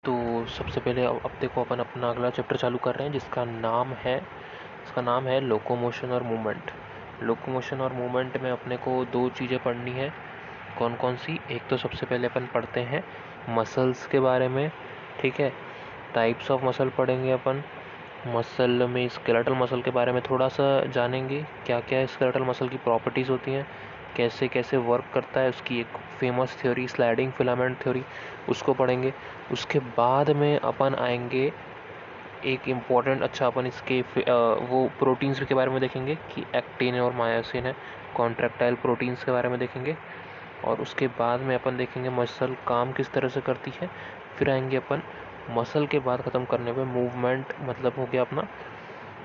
तो सबसे पहले अब देखो अपन अपना अगला चैप्टर चालू कर रहे हैं जिसका नाम है लोकोमोशन और मूवमेंट। लोकोमोशन और मूवमेंट में अपने को दो चीज़ें पढ़नी है। कौन कौन सी? एक तो सबसे पहले अपन पढ़ते हैं मसल्स के बारे में, ठीक है। टाइप्स ऑफ मसल पढ़ेंगे अपन। मसल में स्केलेटल मसल के बारे में थोड़ा सा जानेंगे, क्या क्या स्केलेटल मसल की प्रॉपर्टीज़ होती हैं, कैसे कैसे वर्क करता है, उसकी एक famous theory sliding filament theory, उसको पढ़ेंगे। उसके बाद में अपन आएंगे एक इम्पॉर्टेंट, अपन इसके वो प्रोटीन्स के बारे में देखेंगे कि एक्टिन और मायोसिन है, कॉन्ट्रैक्टाइल प्रोटीन्स के बारे में देखेंगे। और उसके बाद में अपन देखेंगे मसल काम किस तरह से करती है। फिर आएंगे अपन मसल के बाद ख़त्म करने पे मूवमेंट, मतलब हो गया अपना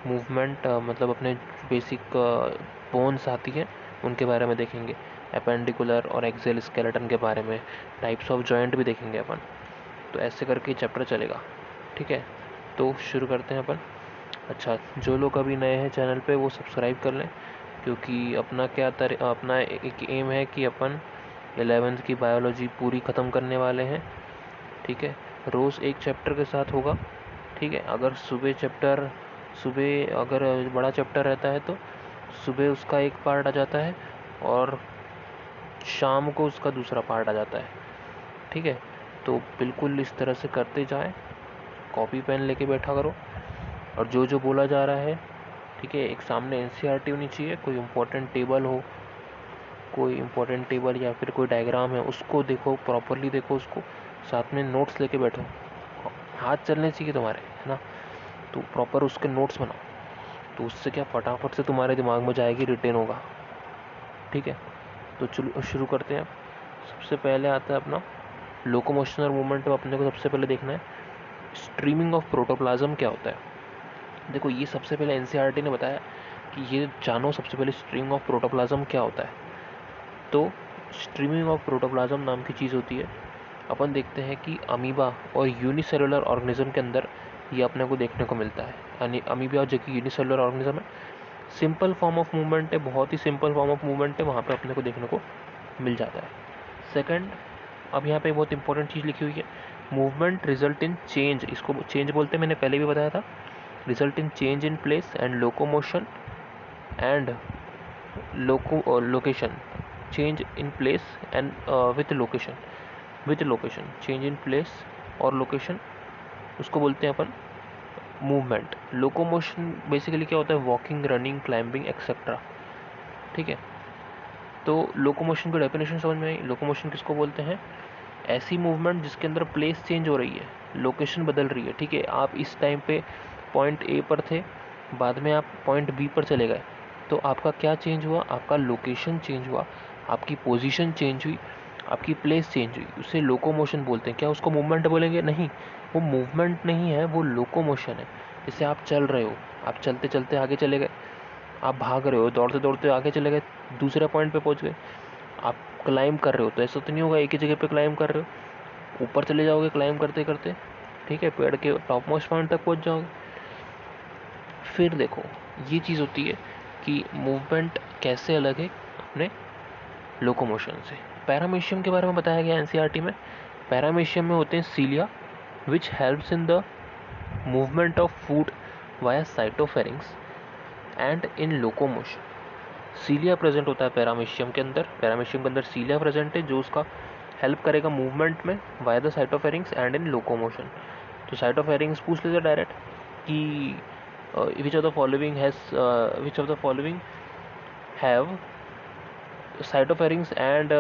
मूवमेंट, मतलब अपने बेसिक बोन्स आती हैं उनके बारे में देखेंगे। एपेंडिकुलर और एक्सियल स्केलेटन के बारे में, टाइप्स ऑफ जॉइंट भी देखेंगे अपन। तो ऐसे करके चैप्टर चलेगा, ठीक है। तो शुरू करते हैं अपन। अच्छा, जो लोग अभी नए हैं चैनल पे वो सब्सक्राइब कर लें, क्योंकि अपना एक एम है कि अपन 11th की बायोलॉजी पूरी ख़त्म करने वाले हैं, ठीक है। रोज़ एक चैप्टर के साथ होगा, ठीक है। अगर सुबह अगर बड़ा चैप्टर रहता है तो सुबह उसका एक पार्ट आ जाता है और शाम को उसका दूसरा पार्ट आ जाता है, ठीक है। तो बिल्कुल इस तरह से करते जाएं, कॉपी पेन लेके बैठा करो। और जो जो बोला जा रहा है, ठीक है, एक सामने एनसीईआरटी होनी चाहिए, कोई इम्पोर्टेंट टेबल या फिर कोई डायग्राम है उसको देखो, प्रॉपरली देखो उसको, साथ में नोट्स लेके बैठो। हाथ चलने चाहिए तुम्हारे, है ना। तो प्रॉपर उसके नोट्स बनाओ, तो उससे क्या फटाफट से तुम्हारे दिमाग में जाएगी, रिटेन होगा, ठीक है। तो चलो शुरू करते हैं। सबसे पहले आता है अपना लोकोमोशन और मूवमेंट में अपने को सबसे पहले देखना है स्ट्रीमिंग ऑफ प्रोटोप्लाज्म क्या होता है। देखो, ये सबसे पहले एनसीईआरटी ने बताया कि ये जानो सबसे पहले स्ट्रीमिंग ऑफ प्रोटोप्लाज्म क्या होता है। तो स्ट्रीमिंग ऑफ प्रोटोप्लाज्म नाम की चीज़ होती है। अपन देखते हैं कि अमीबा और यूनिसेलुलर ऑर्गेनिज्म के अंदर ये अपने को देखने को मिलता है। यानी अमीबा जो कि यूनिसेलुलर ऑर्गेनिज्म है, सिंपल फॉर्म ऑफ मूवमेंट है, बहुत ही सिंपल फॉर्म ऑफ मूवमेंट है, वहाँ पे अपने को देखने को मिल जाता है। सेकंड, अब यहाँ पे बहुत इंपॉर्टेंट चीज़ लिखी हुई है, मूवमेंट रिजल्ट इन चेंज, इसको चेंज बोलते हैं, मैंने पहले भी बताया था। Result in change in place and locomotion and location, change in place and with location change in place और लोकेशन, उसको बोलते हैं अपन मूवमेंट। लोकोमोशन बेसिकली क्या होता है? वॉकिंग, रनिंग, क्लाइंबिंग एक्सेट्रा, ठीक है। तो लोकोमोशन की डेफिनेशन समझ में आई। लोकोमोशन किसको बोलते हैं? ऐसी मूवमेंट जिसके अंदर प्लेस चेंज हो रही है, लोकेशन बदल रही है, ठीक है। आप इस टाइम पे पॉइंट ए पर थे, बाद में आप पॉइंट बी पर चले गए, तो आपका क्या चेंज हुआ? आपका लोकेशन चेंज हुआ, आपकी पोजीशन चेंज हुई, आपकी प्लेस चेंज हुई, उसे लोकोमोशन बोलते हैं। क्या उसको मूवमेंट बोलेंगे? नहीं, वो मूवमेंट नहीं है, वो लोकोमोशन है। जैसे आप चल रहे हो, आप चलते चलते आगे चले गए, आप भाग रहे हो, दौड़ते दौड़ते आगे चले गए, दूसरे पॉइंट पे पहुंच गए। आप क्लाइंब कर रहे हो तो ऐसा तो नहीं होगा एक ही जगह पे क्लाइंब कर रहे हो, ऊपर चले जाओगे क्लाइंब करते करते, ठीक है, पेड़ के टॉप मोस्ट पॉइंट तक पहुंच जाओगे। फिर देखो, ये चीज़ होती है कि मूवमेंट कैसे अलग है अपने लोकोमोशन से। पैरामीशियम के बारे में बताया गया एनसीईआरटी में। पैरामीशियम में होते हैं cilia which helps in the movement of food via cytopharynx and in locomotion. Cilia present होता है पैरामीशियम के अंदर। पैरामीशियम के अंदर सीलिया प्रेजेंट है जो उसका हेल्प करेगा मूवमेंट में via the cytopharynx and in locomotion. तो साइटोफेरिंग्स पूछ लेते डायरेक्ट कि which of the following have cytopharynx and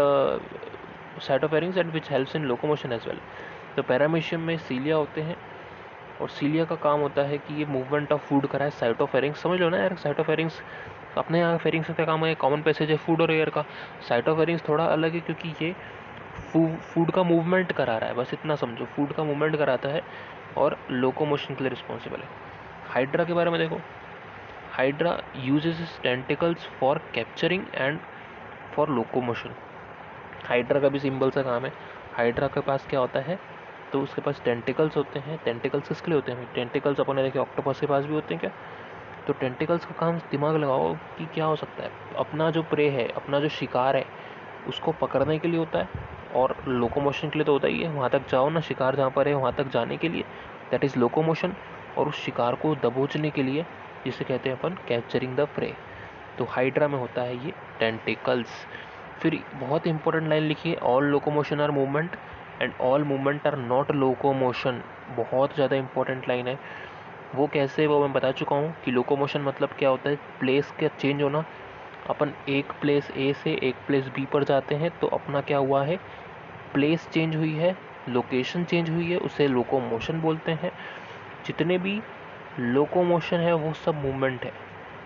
which helps in locomotion as well. तो पैरामीशियम में सीलिया होते हैं और सीलिया का काम होता है कि ये मूवमेंट ऑफ फूड कराए। साइटोफेरिंग्स समझ लो ना यार, साइटोफेरिंग्स अपने यहाँ फेरिंग्स का काम है, कॉमन पैसेज है फूड और एयर का। साइटोफेरिंग्स थोड़ा अलग है क्योंकि ये फूड का मूवमेंट करा रहा है, बस इतना समझो, फूड का मूवमेंट कराता है और लोकोमोशन के लिए रिस्पॉन्सिबल है। हाइड्रा के बारे में देखो, hydra uses tentacles for capturing and for locomotion. Hydra का भी सिंबल सा काम है। हाइड्रा के पास क्या होता है? तो उसके पास टेंटिकल्स होते हैं। टेंटिकल्स किसके लिए होते हैं? टेंटिकल्स अपन ने देखे ऑक्टोपस के पास भी होते हैं क्या? तो टेंटिकल्स का काम, दिमाग लगाओ कि क्या हो सकता है। अपना जो प्रे है, अपना जो शिकार है, उसको पकड़ने के लिए होता है और लोकोमोशन के लिए तो होता ही है, वहाँ तक जाओ ना, शिकार जहाँ पर है वहाँ तक जाने के लिए, दैट इज़ लोकोमोशन। और उस शिकार को दबोचने के लिए, जिसे कहते हैं अपन कैप्चरिंग द प्रे। तो हाइड्रा में होता है ये टेंटिकल्स। फिर बहुत इंपॉर्टेंट लाइन लिखी है, all locomotion are movement and all movement are not locomotion. बहुत ज़्यादा इंपॉर्टेंट लाइन है। वो कैसे, वो मैं बता चुका हूँ कि लोकोमोशन मतलब क्या होता है, प्लेस का चेंज होना। अपन एक प्लेस ए से एक प्लेस बी पर जाते हैं तो अपना क्या हुआ है, प्लेस चेंज हुई है, लोकेशन चेंज हुई है, उसे लोकोमोशन बोलते हैं। जितने भी लोकोमोशन है वो सब मूवमेंट है,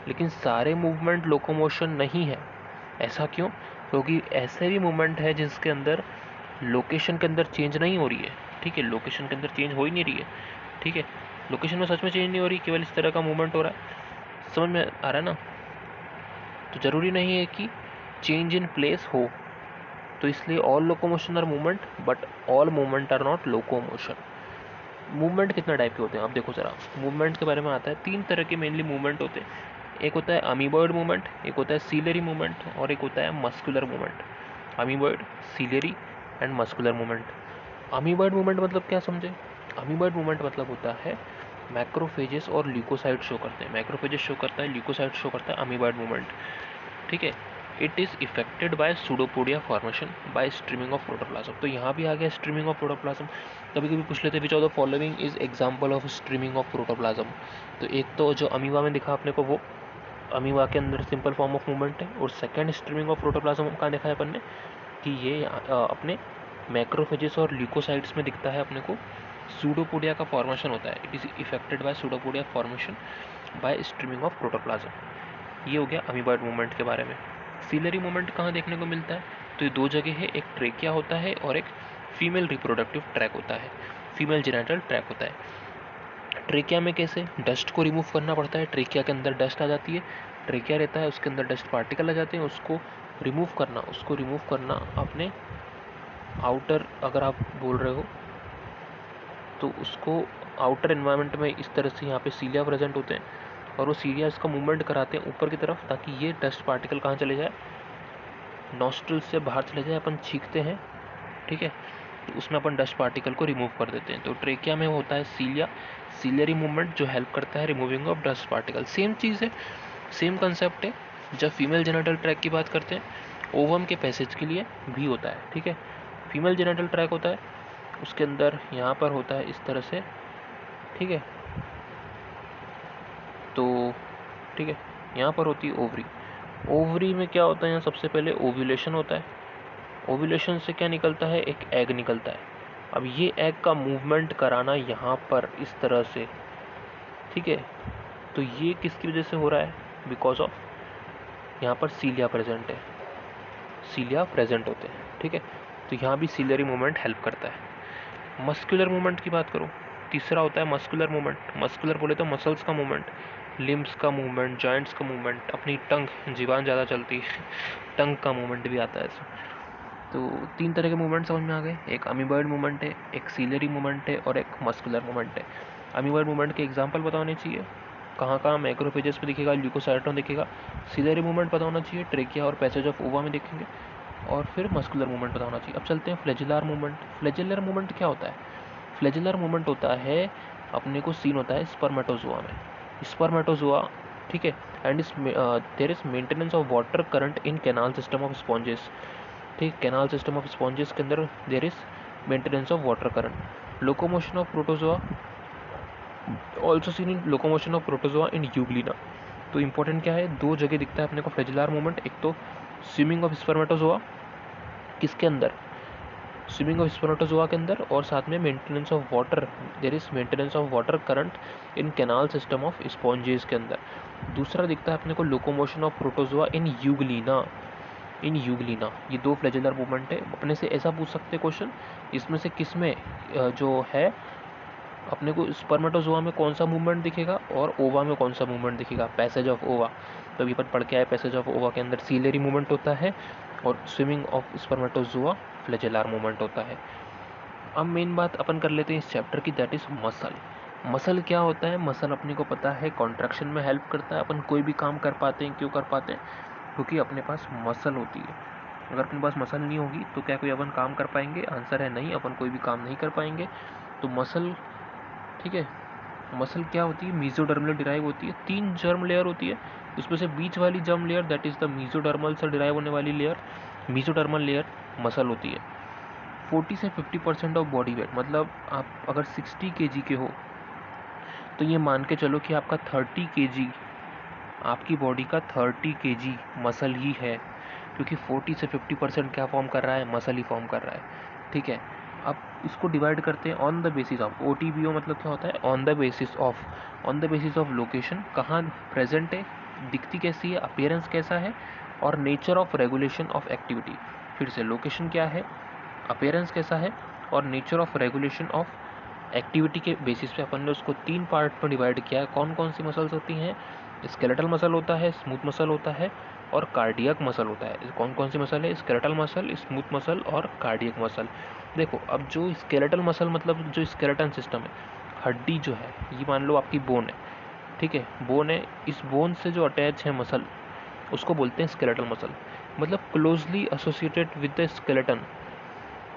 लेकिन सारे मूवमेंट लोकोमोशन नहीं है। ऐसा क्यों? क्योंकि ऐसे भी मूवमेंट है जिसके अंदर लोकेशन के अंदर चेंज नहीं हो रही है। ठीक है, लोकेशन के अंदर चेंज हो ही नहीं रही है। ठीक है, लोकेशन में सच में चेंज नहीं हो रही, केवल इस तरह का मूवमेंट हो रहा है। समझ में आ रहा है ना? तो ज़रूरी नहीं है कि चेंज इन प्लेस हो, तो इसलिए all locomotion are movement but all movement are not locomotion. Movement कितना टाइप के होते हैं, अब देखो ज़रा। मूवमेंट के बारे में आता है, 3 तरह के मेनली मूवमेंट होते हैं। एक होता है अमीबॉइड मूवमेंट, एक होता है सीलरी मूवमेंट, और एक होता है muscular movement. Amoeboid, ciliary and muscular movement. Amoeboid movement मतलब क्या समझे? अमीबॉइड मूवमेंट मतलब होता है मैक्रोफेजेस और ल्यूकोसाइट शो करते हैं। मैक्रोफेजेस शो करता है, ल्यूकोसाइट शो करता है अमीबॉइड मूवमेंट। ठीक है, it is effected by pseudopodia formation by streaming of protoplasm. तो यहाँ भी आ गया स्ट्रीमिंग ऑफ प्रोटोप्लाज्म। कभी कभी पूछ लेते हैं विच of the following is example of streaming of protoplasm. तो एक तो जो अमीबा में दिखा आपने को, वो अमीबा के अंदर सिंपल फॉर्म ऑफ मूवमेंट है। और सेकेंड स्ट्रीमिंग ऑफ प्रोटोप्लाज्म कहाँ देखा है अपन ने, कि ये अपने मैक्रोफेजेस और ल्यूकोसाइट्स में दिखता है अपने को। सूडोपोडिया का फॉर्मेशन होता है, it is effected by pseudopodia formation by streaming of protoplasm. ये हो गया अमीबॉइड मूवमेंट के बारे में। सीलरी मूवमेंट कहाँ देखने को मिलता है? तो ये 2 जगह है, एक ट्रेकिया होता है और एक फीमेल रिप्रोडक्टिव ट्रैक होता है, फीमेल जेनिटल ट्रैक होता है। ट्रेकिया में कैसे, डस्ट को रिमूव करना पड़ता है, ट्रेकिया के अंदर डस्ट आ जाती है, ट्रेकिया रहता है उसके अंदर डस्ट पार्टिकल आ जाते हैं, उसको रिमूव करना अपने आउटर, अगर आप बोल रहे हो तो उसको आउटर एनवायरनमेंट में इस तरह से यहाँ पे सीलिया प्रेजेंट होते हैं और वो सीलिया इसका मूवमेंट कराते हैं ऊपर की तरफ, ताकि ये डस्ट पार्टिकल कहाँ चले जाए, नॉस्ट्रल से बाहर चले जाए। अपन छींकते हैं, ठीक है, तो उसमें अपन डस्ट पार्टिकल को रिमूव कर देते हैं। तो ट्रेकिया में होता है सीलिया, सीलियरी मूवमेंट, जो हेल्प करता है removing of dust particle. Same चीज़ है, सेम कंसेप्ट है। जब फीमेल जेनिटल ट्रैक की बात करते हैं, ओवम के पैसेज के लिए भी होता है। ठीक है, फीमेल जेनिटल ट्रैक होता है, उसके अंदर यहाँ पर होता है इस तरह से। ठीक है, तो ठीक है, यहाँ पर होती है ओवरी। ओवरी में क्या होता है, यहाँ सबसे पहले ओव्यूलेशन होता है। ओव्यूलेशन से क्या निकलता है, एक एग निकलता है। अब ये एग का मूवमेंट कराना यहाँ पर इस तरह से, ठीक है, तो ये किसकी वजह से हो रहा है, बिकॉज ऑफ यहाँ पर सीलिया प्रेजेंट है, सीलिया प्रेजेंट होते हैं। ठीक है, तो यहाँ भी सीलियरी मूवमेंट हेल्प करता है। मस्कुलर मूवमेंट की बात करूँ, तीसरा होता है मस्कुलर मूवमेंट। मस्कुलर बोले तो मसल्स का मूवमेंट, लिम्स का मूवमेंट, जॉइंट्स का मूवमेंट, अपनी टंग, जीवान ज़्यादा चलती है, टंग का मूवमेंट भी आता है इसमें। तो 3 तरह के मूवमेंट समझ में आ गए, एक अमीबॉइड मूवमेंट है, एक सीलरी मूवमेंट है और एक मस्कुलर मूवमेंट है। अमीबॉइड मूवमेंट के एग्जांपल पता होने चाहिए, कहाँ कहाँ मैक्रोफेजेस में दिखेगा, ल्यूकोसाइट में दिखेगा। सीलरी मूवमेंट पता होना चाहिए, ट्रेकिया और पैसेज ऑफ ओवा में दिखेंगे। और फिर मस्कुलर मूवमेंट पता होना चाहिए। अब चलते हैं फ्लैजिलर मूवमेंट। फ्लैजिलर मूवमेंट क्या होता है? फ्लैजिलर मूवमेंट होता है, अपने को सीन होता है स्पर्मेटोजोआ में, स्पर्मेटोजोआ, ठीक है, and there is maintenance of water current in canal system of sponges. ठीक, कैनाल सिस्टम ऑफ स्पॉन्जेस के अंदर there is maintenance of water current. Locomotion of protozoa, also seen in locomotion of protozoa in euglena. तो important क्या है, 2 जगह दिखता है अपने को फ्लैजिलर मूवमेंट। एक तो स्विमिंग ऑफ स्पर्मेटोजोआ, किसके अंदर, स्विमिंग ऑफ स्पर्मेटोजोआ के अंदर, और साथ में maintenance of water, there is maintenance of water current in canal system of sponges के अंदर। दूसरा दिखता है अपने को locomotion of protozoa in euglena, in euglena. ये 2 फ्लैजिलर मूवमेंट है। अपने से ऐसा पूछ सकते हैं क्वेश्चन, इसमें से किस में जो है अपने को स्पर्मेटोजोआ में कौन सा मूवमेंट दिखेगा और ओवा में कौन सा मूवमेंट दिखेगा, पैसेज ऑफ ओवा। तो अभी पर पढ़ के आए, पैसेज ऑफ ओवा के अंदर सीलरी मूवमेंट होता है और swimming of spermatozoa flagellar movement होता है। अब मेन बात अपन कर लेते हैं इस चैप्टर की, दैट इज मसल। मसल क्या होता है? मसल अपने को पता है कॉन्ट्रैक्शन में हेल्प करता है। अपन कोई भी काम कर पाते हैं, क्यों कर पाते हैं? क्योंकि अपने पास मसल होती है। अगर अपने पास मसल नहीं होगी तो क्या कोई अपन काम कर पाएंगे? आंसर है नहीं, अपन कोई भी काम नहीं कर पाएंगे। तो मसल, ठीक है, मसल क्या होती है? मीजोडर्मल डिराइव होती है, 3 जर्म लेयर होती है, उसमें से बीच वाली germ layer that is the mesodermal से डिराइव होने वाली लेयर, मीजोडर्मल लेयर मसल होती है। 40 से 50% ऑफ बॉडी वेट, मतलब आप अगर 60 kg के हो तो ये मान के चलो कि आपका 30 kg, आपकी बॉडी का 30 kg मसल ही है, क्योंकि 40 से 50% क्या फॉर्म कर रहा है? मसल ही फॉर्म कर रहा है, ठीक है। अब इसको डिवाइड करते हैं on the basis of, OTBO मतलब क्या होता है? On the basis of location, कहाँ प्रेजेंट है, दिखती कैसी है, अपीयरेंस कैसा है, और nature of regulation of activity. फिर से, लोकेशन क्या है, अपीयरेंस कैसा है, और nature of regulation of activity के बेसिस पे अपन ने उसको 3 पार्ट में डिवाइड किया है। कौन कौन सी मसल्स होती हैं? स्केलेटल मसल होता है, स्मूथ मसल होता है, और कार्डियक मसल होता है। कौन कौन सी मसल है? स्केलेटल मसल, स्मूथ मसल और कार्डियक मसल। देखो, अब जो स्केलेटल मसल मतलब जो स्केलेटन सिस्टम है, हड्डी जो है, ये मान लो आपकी बोन है, ठीक है, बोन है, इस बोन से जो अटैच है मसल उसको बोलते हैं स्केलेटल मसल, मतलब closely associated with the skeleton,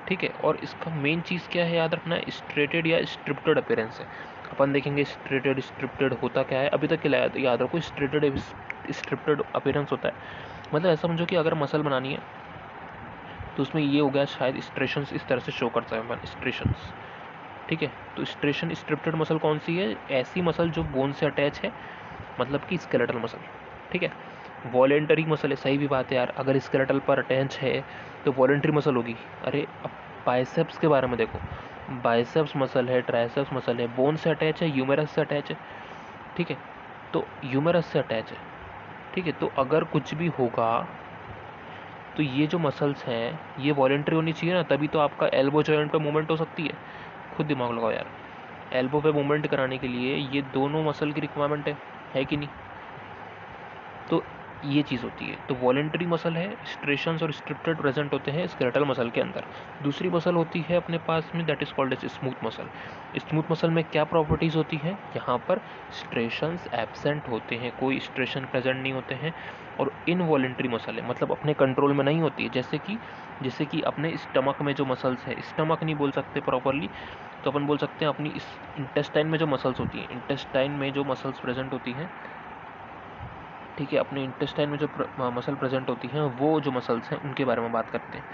ठीक है। और इसका मेन चीज़ क्या है याद रखना है? स्ट्रेटेड या स्ट्रिप्टेड अपीयरेंस है। अपन देखेंगे स्ट्रेटेड स्ट्रिप्टेड होता क्या है, अभी तक के लिए याद रखो, स्ट्रेटेड स्ट्रिप्टेड अपीयरेंस होता है, मतलब ऐसा समझो कि अगर मसल बनानी है तो उसमें ये हो गया, शायद स्ट्रेशंस इस तरह से शो करता है अपन, स्ट्रेशंस, ठीक है। तो स्ट्रेशन स्ट्रिप्टेड मसल कौन सी है? ऐसी मसल जो बोन से अटैच है, मतलब कि स्केलेटल मसल, ठीक है। वॉलेंटरी मसल है, सही भी बात है यार, अगर स्केलेटल पर अटैच है तो वॉलेंटरी मसल होगी। अरे अब बाइसेप्स के बारे में देखो, बाइसेप्स मसल है, ट्राइसेप्स मसल है, बोन से अटैच है, ह्यूमेरस से अटैच है, ठीक है, तो ह्यूमेरस से अटैच है, ठीक है। तो अगर कुछ भी होगा तो ये जो मसल्स हैं ये वॉलेंटरी होनी चाहिए ना, तभी तो आपका एल्बो जॉइंट पे मूवमेंट हो सकती है। खुद दिमाग लगाओ यार, एल्बो पे मूवमेंट कराने के लिए ये दोनों मसल की रिक्वायरमेंट है कि नहीं? तो ये चीज़ होती है। तो वॉलेंटरी मसल है, स्ट्रेशंस और स्ट्रिप्टेड प्रेजेंट होते हैं स्केलेटल मसल के अंदर। दूसरी मसल होती है अपने पास में, that is called as smooth muscle. Smooth muscle में क्या प्रॉपर्टीज़ होती हैं? यहाँ पर स्ट्रेशंस एब्सेंट होते हैं, कोई स्ट्रेशन प्रेजेंट नहीं होते हैं, और इनवॉलेंटरी मसल है, मतलब अपने कंट्रोल में नहीं होती है। जैसे कि अपने स्टमक में जो मसल्स है, स्टमक नहीं बोल सकते प्रॉपरली, तो अपन बोल सकते हैं अपनी इस इंटेस्टाइन में जो मसल्स होती हैं, इंटेस्टाइन में जो मसल्स प्रेजेंट होती हैं, ठीक है, अपने इंटेस्टाइन में जो मसल प्रेजेंट होती हैं, वो जो मसल्स हैं उनके बारे में बात करते हैं।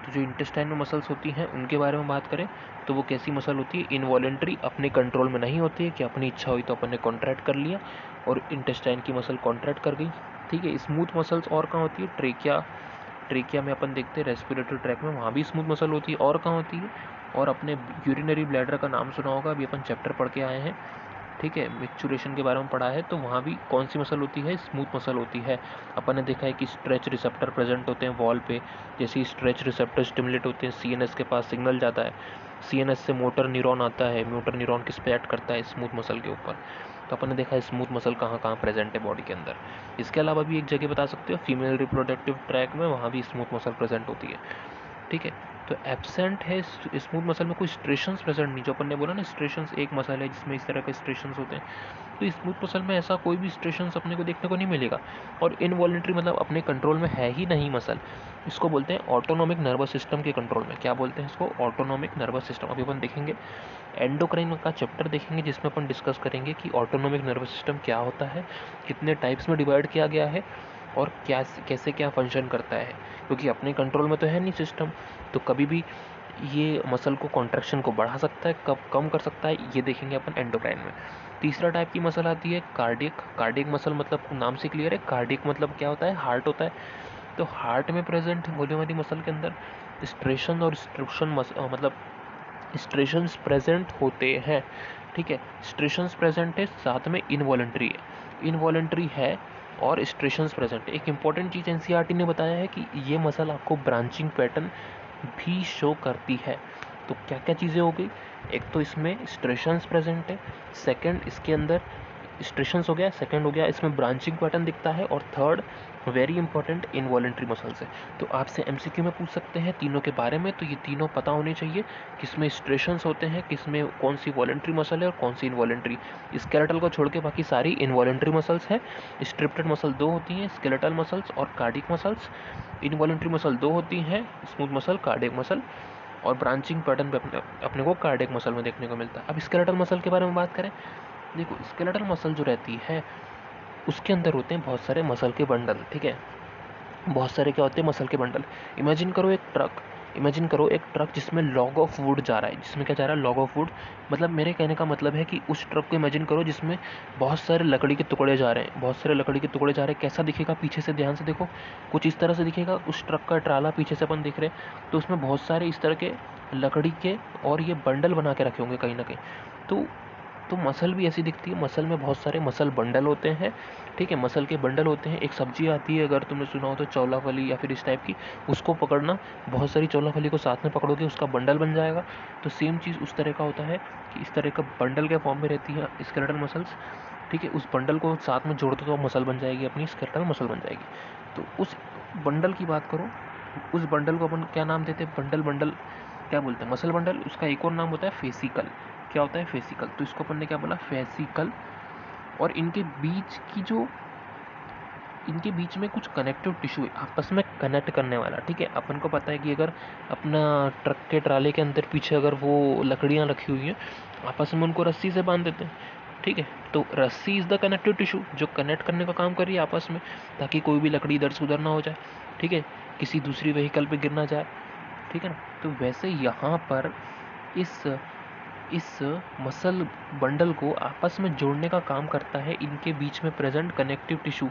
तो जो इंटेस्टाइन में मसल्स होती हैं उनके बारे में बात करें तो वो कैसी मसल होती है? इनवॉलेंटरी, अपने कंट्रोल में नहीं होती है, कि अपनी इच्छा हुई तो अपन ने कॉन्ट्रैक्ट कर लिया और इंटेस्टाइन की मसल कॉन्ट्रैक्ट कर गई, ठीक है। स्मूथ मसल्स और कहाँ होती है? ट्रेकिया में अपन देखते हैं, रेस्पिरेटरी ट्रैक में, वहाँ भी स्मूथ मसल होती है। और कहाँ होती है? और अपने यूरिनरी ब्लैडर का नाम सुना होगा, अभी अपन चैप्टर पढ़ के आए हैं, ठीक है, मिक्चुरेशन के बारे में पढ़ा है, तो वहाँ भी कौन सी मसल होती है? स्मूथ मसल होती है। अपन ने देखा है कि स्ट्रेच रिसेप्टर प्रेजेंट होते हैं वॉल पे, जैसे ही स्ट्रेच रिसेप्टर स्टिमुलेट होते हैं, सीएनएस के पास सिग्नल जाता है, सीएनएस से मोटर न्यूरॉन आता है, मोटर न्यूरॉन किस पे एक्ट करता है? स्मूथ मसल के ऊपर। तो अपन ने देखा है स्मूथ मसल कहाँ कहाँ प्रेजेंट है बॉडी के अंदर। इसके अलावा भी एक जगह बता सकते हो, फीमेल रिप्रोडक्टिव ट्रैक में, वहाँ भी स्मूथ मसल प्रेजेंट होती है, ठीक है। तो एब्सेंट है स्मूथ मसल में कोई स्ट्रेशंस प्रेजेंट नहीं, जो अपन ने बोला ना स्ट्रेशंस एक मसल है जिसमें इस तरह के स्ट्रेशंस होते हैं, तो स्मूथ मसल में ऐसा कोई भी स्ट्रेशंस अपने को देखने को नहीं मिलेगा। और इनवॉलेंटरी मतलब अपने कंट्रोल में है ही नहीं मसल, इसको बोलते हैं ऑटोनॉमिक नर्वस सिस्टम के कंट्रोल में। क्या बोलते हैं इसको? Autonomic nervous system. अभी अपन देखेंगे एंडोक्राइन का चैप्टर देखेंगे, जिसमें अपन डिस्कस करेंगे कि ऑटोनॉमिक नर्वस सिस्टम क्या होता है, कितने टाइप्स में डिवाइड किया गया है, और क्या कैसे क्या फंक्शन करता है, क्योंकि अपने कंट्रोल में तो है नहीं सिस्टम, तो कभी भी ये मसल को कॉन्ट्रैक्शन को बढ़ा सकता है, कब कम कर सकता है, ये देखेंगे अपन एंडोक्राइन में। तीसरा टाइप की मसल आती है कार्डियक। कार्डियक मसल मतलब नाम से क्लियर है, कार्डियक मतलब क्या होता है? हार्ट होता है। तो हार्ट में प्रेजेंट होने वाली मसल के अंदर स्ट्रेशन और स्ट्रिप्शन मतलब स्ट्रेशंस प्रेजेंट होते हैं, ठीक है। स्ट्रेशंस प्रेजेंट है, साथ में इनवॉलेंट्री है, इनवॉलेंट्री है और स्ट्रेशंस प्रेजेंट है। एक इंपॉर्टेंट चीज़ एनसीईआरटी ने बताया है कि ये मसल आपको ब्रांचिंग पैटर्न भी शो करती है। तो क्या क्या चीज़ें हो गई? एक तो इसमें स्ट्रेशंस प्रेजेंट है, सेकंड इसके अंदर स्ट्रेशंस हो गया, सेकंड हो गया इसमें ब्रांचिंग पैटर्न दिखता है, और third very important involuntary muscles है। तो आपसे एमसीक्यू में पूछ सकते हैं तीनों के बारे में, तो ये तीनों पता होने चाहिए, किसमें स्ट्रेशंस होते हैं, किसमें कौन सी वॉलेंट्री मसल है और कौन सी इनवॉलेंट्री। स्केलेटल को छोड़ के बाकी सारी इनवॉलेंट्री मसल्स है। स्ट्रिप्टेड मसल 2 होती हैं, स्केलेटल मसल्स और कार्डिक मसल्स। इनवॉलेंट्री मसल 2 होती हैं, स्मूथ मसल, कार्डिक मसल, और ब्रांचिंग पैटर्न पे अपने को कार्डिक मसल में देखने को मिलता है। अब स्केलेटल मसल के बारे में बात करें, देखो स्केलेटल मसल जो रहती है उसके अंदर होते हैं बहुत सारे मसल के बंडल, ठीक है, बहुत सारे क्या होते हैं मसल के बंडल। इमेजिन करो एक ट्रक जिसमें लॉग ऑफ वुड जा रहा है, जिसमें क्या जा रहा है, लॉग ऑफ वुड। मतलब मेरे कहने का मतलब है कि उस ट्रक को इमेजिन करो जिसमें बहुत सारे लकड़ी के टुकड़े जा रहे हैं, बहुत सारे लकड़ी के टुकड़े जा रहे हैं। कैसा दिखेगा पीछे से, ध्यान से देखो, कुछ इस तरह से दिखेगा। उस ट्रक का ट्राला पीछे से अपन देख रहे हैं, तो उसमें बहुत सारे इस तरह के लकड़ी के और ये बंडल बना के रखे होंगे कहीं ना कहीं। तो मसल भी ऐसी दिखती है, मसल में बहुत सारे मसल बंडल होते हैं, ठीक है, मसल के बंडल होते हैं। एक सब्जी आती है, अगर तुमने सुना हो तो चौलाफली या फिर इस टाइप की, उसको पकड़ना, बहुत सारी चौलाफली को साथ में पकड़ोगे उसका बंडल बन जाएगा। तो सेम चीज़ उस तरह का होता है कि इस तरह का बंडल के फॉर्म में रहती है स्केलेटल मसल्स, ठीक है। उस बंडल को साथ में जोड़ दो तो मसल बन जाएगी, अपनी स्केलेटल मसल बन जाएगी। तो उस बंडल की बात करो, उस बंडल को अपन क्या नाम देते हैं, बंडल क्या बोलते हैं, मसल बंडल। उसका एक और नाम होता है फेसिकल। क्या होता है, फेसिकल। तो इसको अपन ने क्या बोला, फेसिकल। और इनके बीच में कुछ कनेक्टिव टिश्यू है, आपस में कनेक्ट करने वाला, ठीक है। अपन को पता है कि अगर अपना ट्रक के ट्राले के अंदर पीछे अगर वो लकड़ियाँ रखी हुई हैं, आपस में उनको रस्सी से बांध देते हैं, ठीक है। तो रस्सी इज़ द कनेक्टिव टिश्यू जो कनेक्ट करने का काम कर रही है आपस में, ताकि कोई भी लकड़ी इधर से उधर ना हो जाए, ठीक है, किसी दूसरी व्हीकल पे गिर ना जाए, ठीक है ना। तो वैसे यहाँ पर इस मसल बंडल को आपस में जोड़ने का काम करता है इनके बीच में प्रेजेंट कनेक्टिव टिश्यू।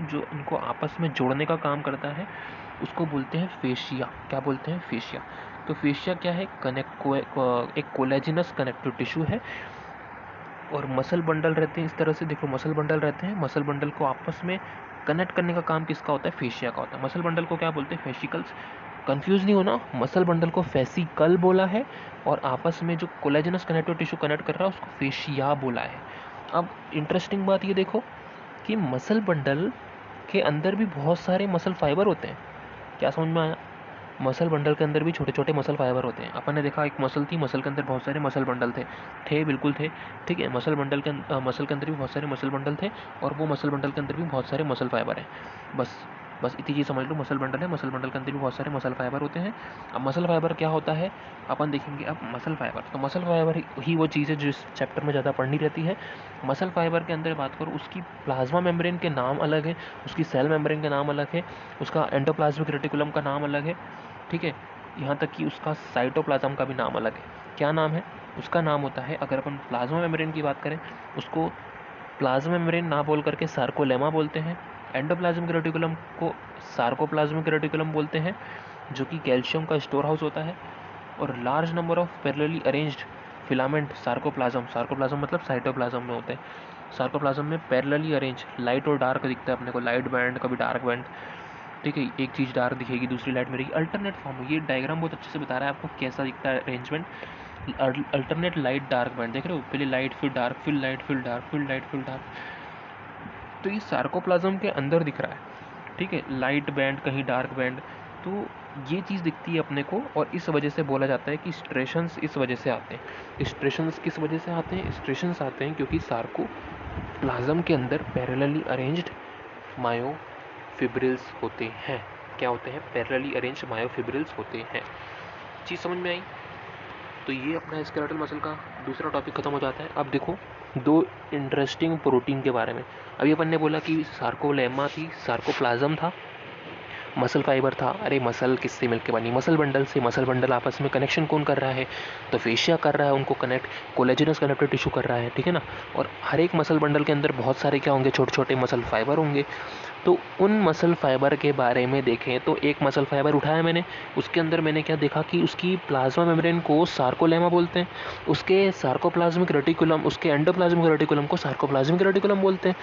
जो इनको आपस में जोड़ने का काम करता है उसको बोलते हैं फेशिया। क्या बोलते हैं, फेशिया। तो फेशिया क्या है, एक कोलेजिनस कनेक्टिव टिश्यू है। और मसल बंडल रहते हैं इस तरह से, देखो मसल बंडल रहते हैं, मसल बंडल को आपस में कनेक्ट करने का काम किसका होता है, फेशिया का होता है। मसल बंडल को क्या बोलते हैं, फेसिकल्स। कंफ्यूज नहीं होना, मसल बंडल को फेसिकल बोला है, और आपस में जो कोलेजनस कनेक्टिव टिश्यू कनेक्ट कर रहा है उसको फेशिया बोला है। अब इंटरेस्टिंग बात ये देखो कि मसल बंडल के अंदर भी बहुत सारे मसल फाइबर होते हैं। क्या समझ में आया, मसल बंडल के अंदर भी छोटे छोटे मसल फाइबर होते हैं। अपन ने देखा एक मसल थी, मसल के अंदर बहुत सारे मसल बंडल थे बिल्कुल थे, ठीक है। मसल के अंदर भी बहुत सारे मसल बंडल थे, और वो मसल बंडल के अंदर भी बहुत सारे मसल फाइबर हैं। बस इतनी चीज़ समझ लो, मसल बंडल है, मसल बंडल के अंदर भी बहुत सारे मसल फाइबर होते हैं। अब मसल फाइबर क्या होता है अपन देखेंगे। अब मसल फाइबर, तो मसल फाइबर ही वो चीज़ है जो इस चैप्टर में ज़्यादा पढ़नी रहती है। मसल फाइबर के अंदर बात करो, उसकी प्लाज्मा मेम्ब्रेन के नाम अलग है, उसकी सेल मेम्ब्रेन के नाम अलग है, उसका एंडोप्लाज्मिक रेटिकुलम का नाम अलग है, ठीक है। यहाँ तक कि उसका साइटोप्लाज्म का भी नाम अलग है। क्या नाम है उसका, नाम होता है, अगर अपन प्लाज्मा मेम्ब्रेन की बात करें उसको प्लाज्मा मेम्ब्रेन ना बोल करके सार्कोलेमा बोलते हैं। एंडोप्लाज्मिक रेटिकुलम को सार्कोप्लाज्मिक रेटिकुलम बोलते हैं, जो कि कैल्शियम का स्टोर हाउस होता है। और large number of parallelly arranged filament sarcoplasm मतलब साइटोप्लाज्म में होते हैं। सार्कोप्लाज्म में पैरेलली अरेंज, लाइट और डार्क दिखता है अपने को, लाइट बैंड कभी डार्क बैंड, ठीक है। एक चीज़ डार्क दिखेगी दूसरी लाइट में रहेगी, अल्टरनेट फॉर्म। ये डायग्राम बहुत अच्छे से बता रहा है आपको कैसा दिखता है arrangement. Alternate light dark band देख रहे हो, पहले लाइट फिर डार्क फिर लाइट फिर डार्क फिर लाइट फिर डार्क। तो ये सार्कोप्लाज्म के अंदर दिख रहा है, ठीक है, लाइट बैंड कहीं डार्क बैंड। तो ये चीज़ दिखती है अपने को, और इस वजह से बोला जाता है कि स्ट्रेशंस इस वजह से आते हैं। स्ट्रेशंस किस वजह से आते हैं, स्ट्रेशंस आते हैं क्योंकि सार्कोप्लाज्म के अंदर पैरेलली अरेंज्ड मायोफिब्रिल्स होते हैं। क्या होते हैं, पैरेलली अरेंज्ड मायोफिब्रिल्स होते हैं। चीज़ समझ में आई। तो ये अपना स्केलेटल मसल का दूसरा टॉपिक खत्म हो जाता है। अब देखो दो इंटरेस्टिंग प्रोटीन के बारे में। अभी अपन ने बोला कि सार्कोलेमा थी, सार्कोप्लाज्म था, मसल फाइबर था। अरे मसल किससे मिलकर बनी, मसल बंडल से। मसल बंडल आपस में कनेक्शन कौन कर रहा है, तो फेशिया कर रहा है उनको कनेक्ट, कोलेजिनस कनेक्टिव टिश्यू कर रहा है, ठीक है ना। और हर एक मसल बंडल के अंदर बहुत सारे क्या होंगे, छोटे छोटे मसल फाइबर होंगे। तो उन मसल फाइबर के बारे में देखें तो एक मसल फाइबर उठाया मैंने, उसके अंदर मैंने क्या देखा कि उसकी प्लाज्मा मेम्ब्रेन को सार्कोलेमा बोलते हैं, उसके सार्कोप्लाज्मिक रेटिकुलम, उसके एंडोप्लाज्मिक रेटिकुलम को सार्कोप्लाज्मिक रेटिकुलम बोलते हैं,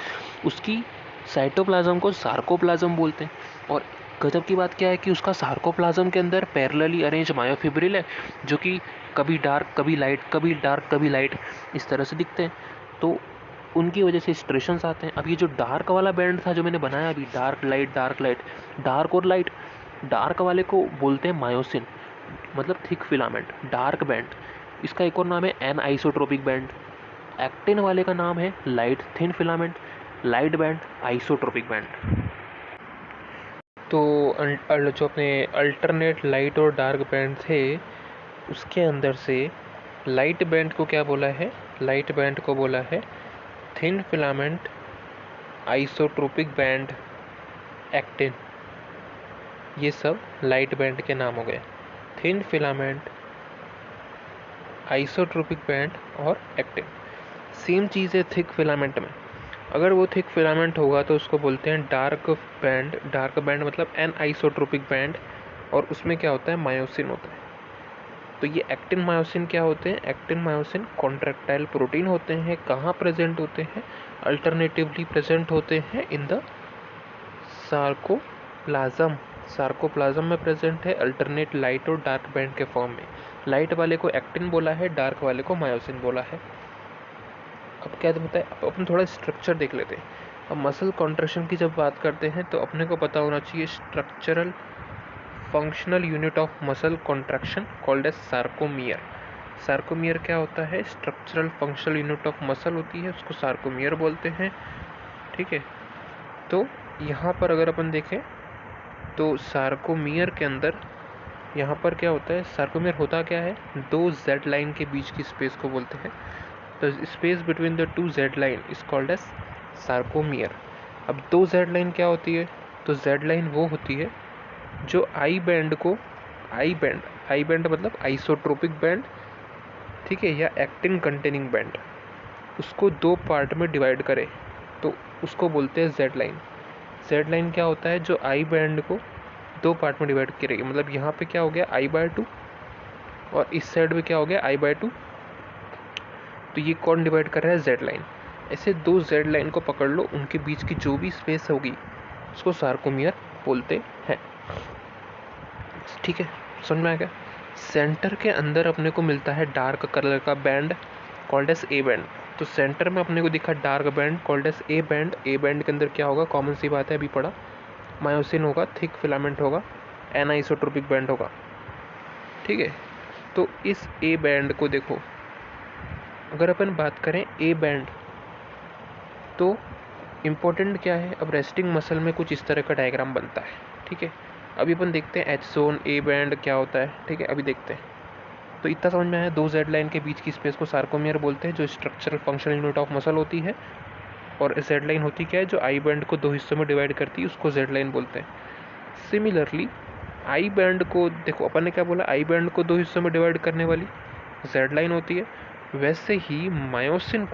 उसकी साइटोप्लाज्म को सार्कोप्लाज्म बोलते हैं। और गजब की बात क्या है कि उसका सार्कोप्लाज्म के अंदर पैरेलली अरेंज मायोफिब्रिल है, जो कि कभी डार्क कभी लाइट, कभी डार्क कभी लाइट इस तरह से दिखते हैं। तो उनकी वजह से स्ट्रेशंस आते हैं। अब ये जो डार्क वाला बैंड था जो मैंने बनाया अभी, डार्क लाइट, डार्क और लाइट, डार्क वाले को बोलते हैं मायोसिन, मतलब थिक फिलामेंट, डार्क बैंड। इसका एक और नाम है एन आइसोट्रोपिक बैंड। एक्टिन वाले का नाम है light thin filament, light band, isotropic band. तो जो अपने अल्टरनेट लाइट और डार्क बैंड थे, उसके अंदर से लाइट बैंड को क्या बोला है? लाइट बैंड को बोला है thin filament, isotropic band, actin. ये सब लाइट बैंड के नाम हो गए, थिन फिलामेंट, आइसोट्रोपिक बैंड और एक्टिन। सेम चीज़ है थिक फिलामेंट में। अगर वो थिक फिलामेंट होगा तो उसको बोलते हैं डार्क बैंड। डार्क बैंड मतलब एन आइसोट्रोपिक बैंड, और उसमें क्या होता है? मायोसिन होता है। तो ये एक्टिन मायोसिन क्या होते हैं? एक्टिन मायोसिन कॉन्ट्रैक्टाइल प्रोटीन होते हैं। कहाँ प्रेजेंट होते हैं? अल्टरनेटिवली प्रेजेंट होते हैं इन द सार्कोप्लाज्म। सार्कोप्लाज्म में प्रेजेंट है अल्टरनेट लाइट और डार्क बैंड के फॉर्म में। लाइट वाले को एक्टिन बोला है, डार्क वाले को मायोसिन बोला है। अब क्या होता है, अब अपन थोड़ा स्ट्रक्चर देख लेते हैं। अब मसल कॉन्ट्रैक्शन की जब बात करते हैं तो अपने को पता होना चाहिए structural functional unit of muscle contraction called as sarcomere. Sarcomere क्या होता है? Structural functional unit of muscle होती है, उसको सार्कोमियर बोलते हैं। ठीक है, तो यहाँ पर अगर अपन देखें तो सार्कोमियर के अंदर यहाँ पर क्या होता है? सार्कोमियर होता क्या है? दो जेड लाइन के बीच की स्पेस को बोलते हैं। तो space between the two Z line is called as sarcomere. अब दो जेड लाइन क्या होती है? तो जेड लाइन वो होती है जो आई बैंड को, आई बैंड मतलब आइसोट्रोपिक बैंड, ठीक है, या एक्टिन कंटेनिंग बैंड, उसको दो पार्ट में डिवाइड करे तो उसको बोलते हैं जेड लाइन। जेड लाइन क्या होता है? जो आई बैंड को दो पार्ट में डिवाइड करेगी। मतलब यहाँ पे क्या हो गया? I/2, और इस साइड में क्या हो गया? I/2। तो ये कौन डिवाइड कर रहा है? Z line. ऐसे दो जेड लाइन को पकड़ लो, उनके बीच की जो भी स्पेस होगी उसको सार्कोमियर बोलते हैं। ठीक है, समझ में आ गया? सेंटर के अंदर अपने को मिलता है डार्क कलर का band called as A band. तो सेंटर में अपने को दिखा dark band called as A band. A band के अंदर क्या होगा? कॉमन सी बात है, अभी पढ़ा, मायोसिन होगा, थिक फिलामेंट होगा, एनाइसोट्रोपिक बैंड होगा। ठीक है, तो इस ए बैंड को देखो, अगर अपन बात करें ए बैंड तो इम्पोर्टेंट क्या है? अब रेस्टिंग मसल में कुछ इस तरह का डायग्राम बनता है। ठीक है, अभी अपन देखते हैं एच जोन, ए बैंड क्या होता है। ठीक है, अभी देखते हैं। तो इतना समझ में आया, दो जेड लाइन के बीच की स्पेस को सार्कोमियर बोलते हैं, जो structural functional unit of muscle होती है। और जेड लाइन होती क्या है? जो आई बैंड को दो हिस्सों में डिवाइड करती है, उसको जेड लाइन बोलते हैं। सिमिलरली आई बैंड को देखो, अपन ने क्या बोला? आई बैंड को दो हिस्सों में डिवाइड करने वाली जेड लाइन होती है। वैसे ही मायोसिन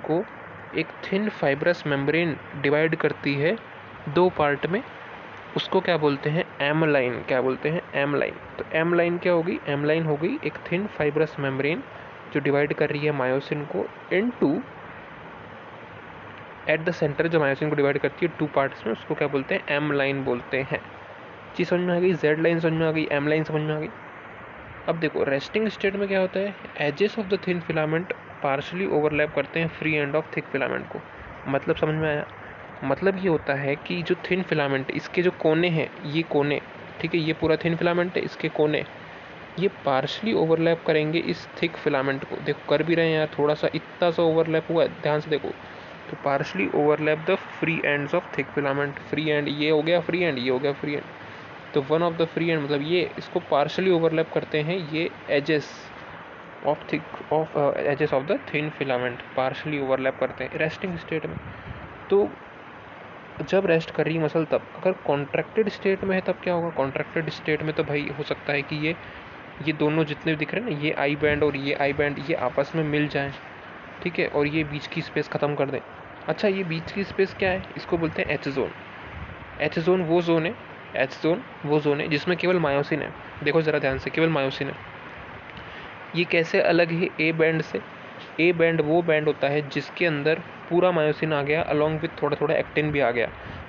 को एक थिन फाइब्रस मेम्ब्रेन डिवाइड करती है दो पार्ट में, उसको क्या बोलते हैं? M line. क्या बोलते हैं? M line. तो एम लाइन क्या होगी? एम लाइन हो गई एक थिन फाइब्रस मेम्ब्रेन जो डिवाइड कर रही है मायोसिन को इनटू, एट द सेंटर जो मायोसिन को डिवाइड करती है टू पार्ट्स में, उसको क्या बोलते हैं? एम लाइन बोलते हैं। चीज़ समझ में आ गई? जेड लाइन समझ में आ गई, एम लाइन समझ में आ गई। अब देखो रेस्टिंग स्टेट में क्या होता है? Edges of the thin filament partially overlap करते हैं free end of thick filament को। मतलब समझ में आया? मतलब ये होता है कि जो थिन फिलामेंट, इसके जो कोने हैं, ये कोने, ठीक है, ये पूरा थिन फिलामेंट है, इसके कोने ये पार्शली ओवरलैप करेंगे इस थिक फिलामेंट को। देखो कर भी रहे हैं यार, थोड़ा सा इतना सा ओवरलैप हुआ है, ध्यान से देखो। तो partially overlap the free ends of thick filament. Free end ये हो गया फ्री एंड, ये हो गया फ्री एंड। तो one of the free end मतलब ये, इसको पार्शली ओवरलैप करते हैं ये edges of edges of the thin filament, partially overlap करते हैं रेस्टिंग स्टेट में। तो जब रेस्ट कर रही मसल, तब अगर कॉन्ट्रैक्टेड स्टेट में है तब क्या होगा? कॉन्ट्रैक्टेड स्टेट में तो भाई हो सकता है कि ये दोनों जितने भी दिख रहे हैं ना, ये आई बैंड और ये आई बैंड, ये आपस में मिल जाएं, ठीक है, और ये बीच की स्पेस ख़त्म कर दें। अच्छा, ये बीच की स्पेस क्या है? इसको बोलते हैं एच जोन। एच जोन वो जोन है जिसमें केवल मायोसिन है। देखो ज़रा ध्यान से, केवल मायोसिन है। ये कैसे अलग है ए बैंड से? ए बैंड वो बैंड होता है जिसके अंदर पूरा मायोसिन आ गया, अलॉन्ग विथ थोड़ा थोड़ा एक्टिन भी आ गया,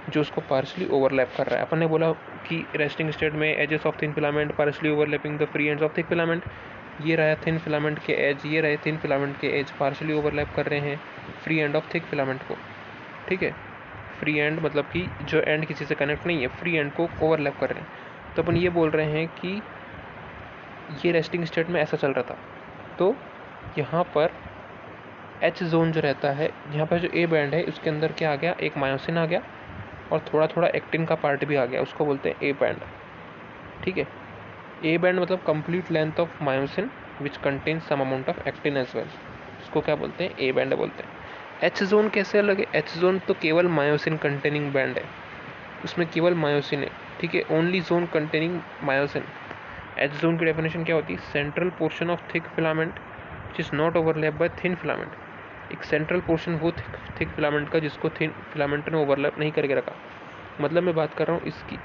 जो उसको पार्शली ओवरलैप कर रहा है। अपन ने बोला कि रेस्टिंग स्टेट में edges of thin filament partially overlapping the free ends of thick filament. ये रहा थिन फिलामेंट के एज, ये रहे थिन फिलामेंट के एज पार्शली ओवरलैप कर रहे हैं free end of thick filament को, ठीक है। फ्री एंड मतलब कि जो एंड किसी से कनेक्ट नहीं है, फ्री एंड को ओवरलैप कर रहे हैं। तो अपन ये बोल रहे हैं कि ये रेस्टिंग स्टेट में ऐसा चल रहा था। तो यहाँ पर एच जोन जो रहता है, यहाँ पर जो ए बैंड है उसके अंदर क्या आ गया, एक मायोसिन आ गया और थोड़ा थोड़ा एक्टिन का पार्ट भी आ गया, उसको बोलते हैं ए बैंड, ठीक है। ए बैंड मतलब complete length of myosin which contain some amount of actin as well, उसको क्या बोलते हैं, ए बैंड बोलते हैं। एच जोन कैसे अलग है, एच जोन तो केवल मायोसिन कंटेनिंग बैंड है, उसमें केवल मायोसिन है, ठीक है, only zone containing myosin. H zone की डेफिनेशन क्या होती है, central portion of thick filament which is not overlap bye thin filament. एक सेंट्रल पोर्शन वो थिक फिलामेंट का जिसको थिन फिलामेंट ने ओवरलैप नहीं करके रखा। मतलब मैं बात कर रहा हूँ इसकी,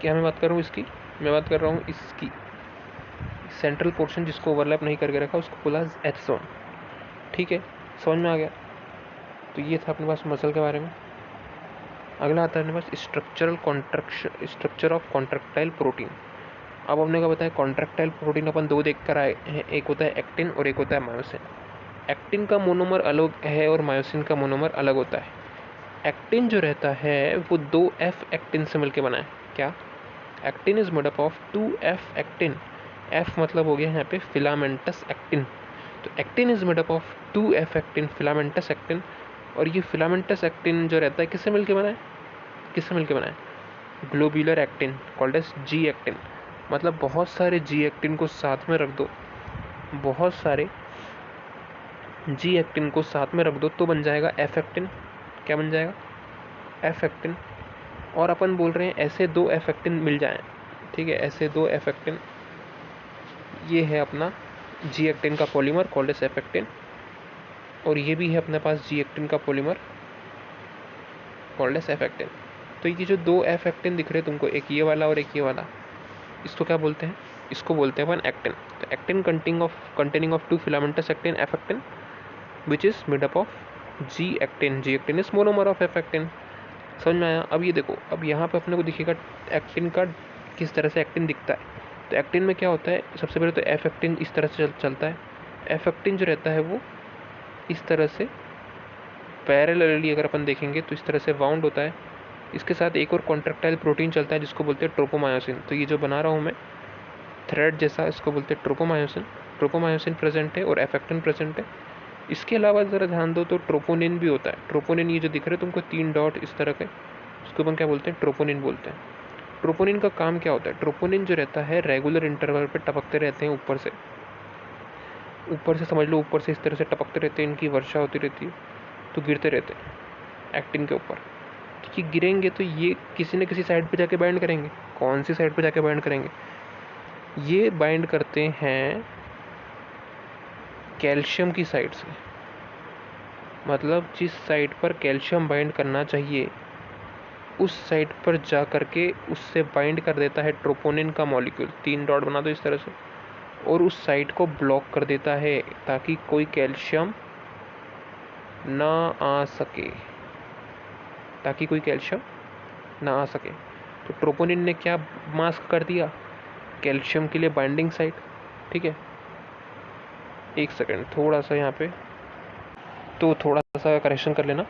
क्या मैं बात कर रहा हूँ इसकी, मैं बात कर रहा हूँ इसकी सेंट्रल पोर्शन जिसको ओवरलैप नहीं करके रखा उसको बोला एच जोन, ठीक है, समझ में आ गया। तो ये था अपने पास मसल के बारे में। अगला आता है अपने पास स्ट्रक्चर ऑफ कॉन्ट्रैक्टाइल प्रोटीन। अब हमने क्या बताया, कॉन्ट्रैक्टाइल प्रोटीन अपन दो देख कर आए हैं, एक होता है एक्टिन और एक होता है मायोसिन। एक्टिन का मोनोमर अलग है और मायोसिन का मोनोमर अलग होता है। एक्टिन जो रहता है वो 2F एक्टिन से मिलकर बना है। क्या, actin is made up of 2F actin. F मतलब हो गया यहाँ पे फिलामेंटस एक्टिन। तो actin is made up of 2F actin, filamentous actin. और ये फिलामेंटस एक्टिन जो रहता है किससे मिलकर बना है, किससे मिलकर बना है, globular actin called as G actin. मतलब बहुत सारे जी एक्टिन को साथ में रख दो, बहुत सारे जी एक्टिन को साथ में रख दो तो बन जाएगा एफ एक्टिन। क्या बन जाएगा, एफ एक्टिन। और अपन बोल रहे हैं ऐसे 2F एक्टिन मिल जाएं, ठीक है, ऐसे 2F एक्टिन, ये है अपना जी एक्टिन का polymer called as F actin, और ये भी है अपने पास जी एक्टिन का polymer called as F actin. तो ये जो 2F एक्टिन दिख रहे हैं तुमको, एक ये वाला और एक ये वाला, इसको क्या बोलते हैं, इसको बोलते हैं अपन एक्टिन। तो actin containing of 2 filamentous actin F actin which is made up of G actin. G actin is monomer of F actin. समझ में आया। अब ये देखो, अब यहाँ पे अपने को दिखेगा एक्टिन का किस तरह से एक्टिन दिखता है। तो एक्टिन में क्या होता है, सबसे पहले तो एफ एक्टिन इस तरह से चलता है। एफ एक्टिन जो रहता है वो इस तरह से पैरेलली अगर अपन देखेंगे तो इस तरह से वाउंड होता है। इसके साथ एक और कॉन्ट्रैक्टाइल प्रोटीन चलता है जिसको बोलते हैं ट्रोपोमायोसिन। तो ये जो बना रहा हूँ मैं थ्रेड जैसा, इसको बोलते हैं ट्रोपोमायोसिन। ट्रोपोमायोसिन प्रेजेंट है और एफ एक्टिन प्रेजेंट है। इसके अलावा ज़रा ध्यान दो तो ट्रोपोनिन भी होता है। ट्रोपोनिन ये जो दिख रहे हैं तुमको 3 डॉट इस तरह के, उसको अपन क्या बोलते हैं, ट्रोपोनिन बोलते हैं। ट्रोपोनिन का काम क्या होता है, ट्रोपोनिन जो रहता है रेगुलर इंटरवल पे टपकते रहते हैं ऊपर से, ऊपर से समझ लो, ऊपर से इस तरह से टपकते रहते हैं, इनकी वर्षा होती रहती है, तो गिरते रहते हैं एक्टिन के ऊपर। कि गिरेंगे तो ये किसी न किसी साइड पे जाके बाइंड करेंगे। कौन सी साइड पे जाके बाइंड करेंगे, ये बाइंड करते हैं कैल्शियम की साइड से। मतलब जिस साइड पर कैल्शियम बाइंड करना चाहिए उस साइड पर जा करके उससे बाइंड कर देता है ट्रोपोनिन का मॉलिक्यूल। 3 डॉट बना दो इस तरह से, और उस साइड को ब्लॉक कर देता है ताकि कोई कैल्शियम ना आ सके, ताकि कोई कैल्शियम ना आ सके। तो ट्रोपोनिन ने क्या मास्क कर दिया, कैल्शियम के लिए बाइंडिंग साइट, ठीक है। एक सेकेंड, थोड़ा सा यहाँ पे तो थोड़ा सा करेक्शन कर लेना।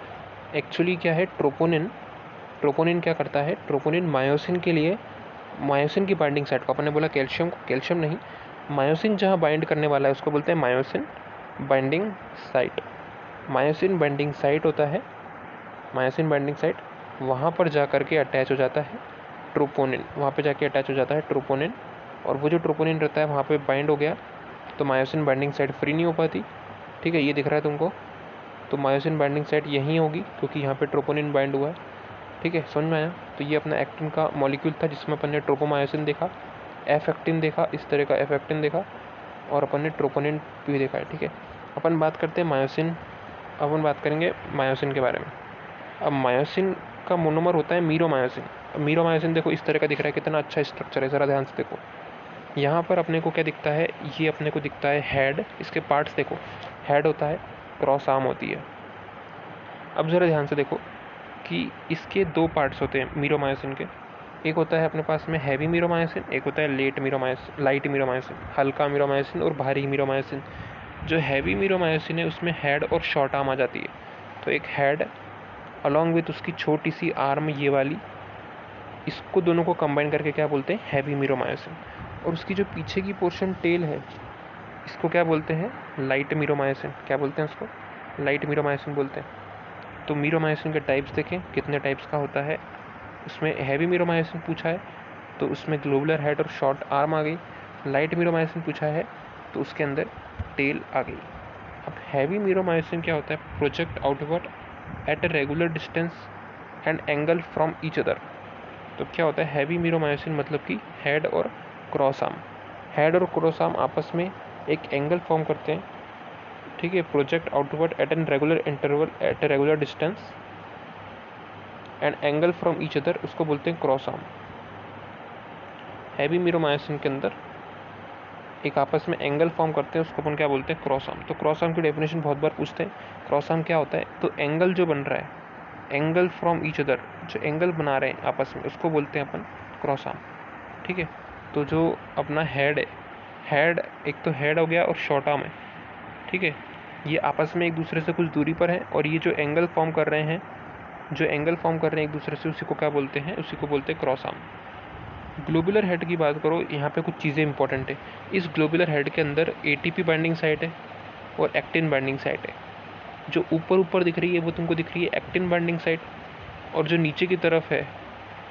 एक्चुअली क्या है, ट्रोपोनिन क्या करता है, ट्रोपोनिन मायोसिन के लिए, मायोसिन की बाइंडिंग साइट को, अपन ने बोला कैल्शियम को, कैल्शियम नहीं, मायोसिन जहाँ बाइंड करने वाला है उसको बोलते हैं myosin binding site. Myosin binding site होता है, मायोसिन बाइंडिंग साइट, वहाँ पर जा करके अटैच हो जाता है ट्रोपोनिन, वहाँ पे जाके अटैच हो जाता है ट्रोपोनिन। और वो जो ट्रोपोनिन रहता है वहाँ पे बाइंड हो गया तो मायोसिन बाइंडिंग साइट फ्री नहीं हो पाती, ठीक है, ये दिख रहा है तुमको। तो मायोसिन बाइंडिंग साइट यहीं होगी क्योंकि यहाँ पे ट्रोपोनिन बाइंड हुआ है, ठीक है, समझ में आया। तो ये अपना एक्टिन का मॉलिक्यूल था जिसमें अपन ने ट्रोपोमायोसिन देखा, एफ एक्टिन देखा, इस तरह का एफ एक्टिन देखा, और अपन ने ट्रोपोनिन भी देखा है, ठीक है। अपन बात करते हैं मायोसिन, अपन बात करेंगे मायोसिन के बारे में। अब मायोसिन का मोनोमर होता है मीरोमायोसिन। अब मीरोमायोसिन देखो इस तरह का दिख रहा है, कितना अच्छा स्ट्रक्चर है, ज़रा ध्यान से देखो। यहाँ पर अपने को क्या दिखता है, ये अपने को दिखता है हेड, इसके पार्ट्स देखो, हेड होता है, क्रॉस आर्म होती है। अब ज़रा ध्यान से देखो कि इसके 2 पार्ट्स होते हैं मीरोमायोसिन के, एक होता है अपने पास में हैवी मीरोमायोसिन, एक होता है लाइट मीरोमायोसिन, हल्का मीरोमायोसिन और भारी मीरोमायोसिन। जो हैवी मीरोमायोसिन है उसमें हेड और शॉर्ट आर्म आ जाती है। तो एक हेड अलॉन्ग विथ उसकी छोटी सी आर्म ये वाली, इसको दोनों को कंबाइन करके क्या बोलते हैं, हैवी मीरोमायोसिन। और उसकी जो पीछे की पोर्शन टेल है, इसको क्या बोलते हैं, लाइट मीरोमायोसिन। क्या बोलते हैं उसको, लाइट मीरोमायोसिन बोलते हैं। तो मीरोमायोसिन के टाइप्स देखें कितने टाइप्स का होता है। उसमें हैवी मीरोमायोसिन पूछा है तो उसमें ग्लोबुलर हेड और शॉर्ट आर्म आ गई। लाइट मीरोमायोसिन पूछा है तो उसके अंदर टेल आ गई। अब हैवी मीरोमायोसिन क्या होता है, project outward at a regular distance and angle from each other. तो क्या होता है हैवी मीरोमायोसिन, मतलब कि हेड और क्रॉस आर्म, हेड और क्रॉस आर्म आपस में एक एंगल फॉर्म करते हैं, ठीक है। Project outward at an regular interval at a regular distance and angle from each other, उसको बोलते हैं क्रॉस आर्म। हैवी मीरोमायोसिन के अंदर एक आपस में एंगल फॉर्म करते हैं, उसको अपन क्या बोलते हैं, क्रॉस आर्म। तो क्रॉस आर्म की डेफिनेशन बहुत बार पूछते हैं। क्रॉस आर्म क्या होता है, तो एंगल जो बन रहा है, एंगल फ्रॉम ईच अदर, जो एंगल बना रहे हैं आपस में, उसको बोलते हैं अपन क्रॉस आर्म, ठीक है। तो जो अपना हेड है, हेड एक तो हेड हो गया और शॉर्ट आर्म है, ठीक है। ये आपस में एक दूसरे से कुछ दूरी पर है, और ये जो एंगल फॉर्म कर रहे हैं, जो एंगल फॉर्म कर रहे हैं एक दूसरे से, उसी को क्या बोलते हैं, उसी को बोलते हैं क्रॉस आर्म। ग्लोबुलर हेड की बात करो, यहाँ पे कुछ चीज़ें इंपॉर्टेंट है। इस ग्लोबुलर हेड के अंदर एटीपी बाइंडिंग साइट है और एक्टिन बाइंडिंग साइट है। जो ऊपर ऊपर दिख रही है वो तुमको दिख रही है एक्टिन बाइंडिंग साइट, और जो नीचे की तरफ है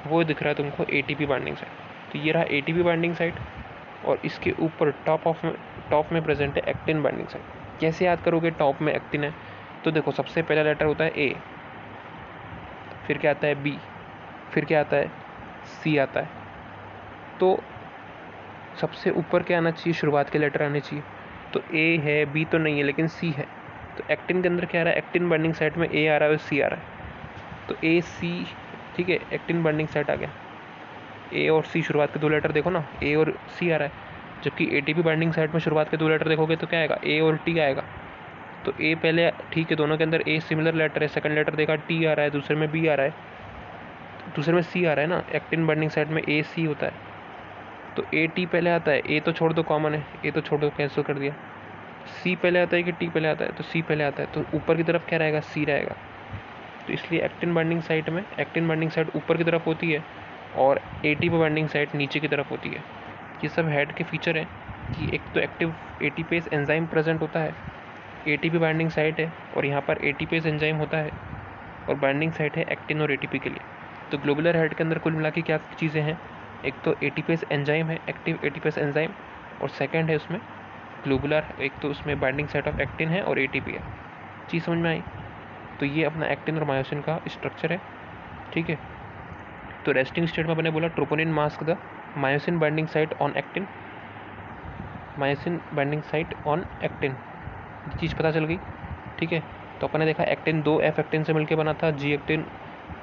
वो दिख रहा है तुमको एटीपी बाइंडिंग साइट। तो ये रहा एटीपी बाइंडिंग साइट, और इसके ऊपर टॉप में प्रेजेंट है एक्टिन बाइंडिंग साइट। कैसे याद करोगे टॉप में एक्टिन है, तो देखो सबसे पहला लेटर होता है ए, फिर क्या आता है बी, फिर क्या आता है सी आता है। तो सबसे ऊपर क्या आना चाहिए, शुरुआत के लेटर आने चाहिए। तो ए है, बी तो नहीं है लेकिन सी है। तो एक्टिन के अंदर क्या आ रहा है, एक्टिन बाइंडिंग साइट में ए आ रहा है और सी आ रहा है। तो ए सी, ठीक है, एक्टिन बाइंडिंग साइट आ गया। ए और सी शुरुआत के दो लेटर देखो ना, ए और सी आ रहा है। जबकि एटीपी बाइंडिंग साइट में शुरुआत के दो लेटर देखोगे तो क्या आएगा, ए और टी आएगा। तो ए पहले, ठीक है, दोनों के अंदर ए सिमिलर लेटर है। सेकंड लेटर देखा टी आ रहा है, दूसरे में बी आ रहा है, दूसरे में सी आ रहा है ना। एक्टिन बाइंडिंग साइट में ए सी होता है। तो ए टी पहले आता है, ए तो छोड़ दो, कॉमन है, ए तो छोड़ दो, कैंसिल कर दिया। सी पहले आता है कि टी पहले आता है, तो सी पहले आता है। तो ऊपर की तरफ क्या रहेगा, सी रहेगा। तो इसलिए एक्टिन बाइंडिंग साइट में, एक्टिन बाइंडिंग साइट ऊपर की तरफ होती है और एटीपी बाइंडिंग साइट नीचे की तरफ होती है। ये सब हेड के फीचर हैं कि एक तो एक्टिव एटीपेज एंजाइम प्रेजेंट होता है, एटीपी बाइंडिंग साइट है, और यहाँ पर एटीपेज एंजाइम होता है, और बाइंडिंग साइट है एक्टिन और एटीपी के लिए। तो ग्लोबुलर हेड के अंदर कुल मिला के क्या चीज़ें हैं, एक तो एटीपेज एंजाइम है, एक्टिव एटीपेज एंजाइम, और सेकंड है उसमें ग्लोबुलर, एक तो उसमें बाइंडिंग साइट ऑफ एक्टिन है और एटीपी है। चीज़ समझ में आई। तो ये अपना एक्टिन और मायोसिन का स्ट्रक्चर है, ठीक है। तो रेस्टिंग स्टेट में मैंने बोला troponin mask the myosin binding site on actin, myosin binding site on actin, चीज़ पता चल गई, ठीक है। तो अपन ने देखा एक्टिन 2 एफ एक्टिन से मिलकर बना था, जी एक्टिन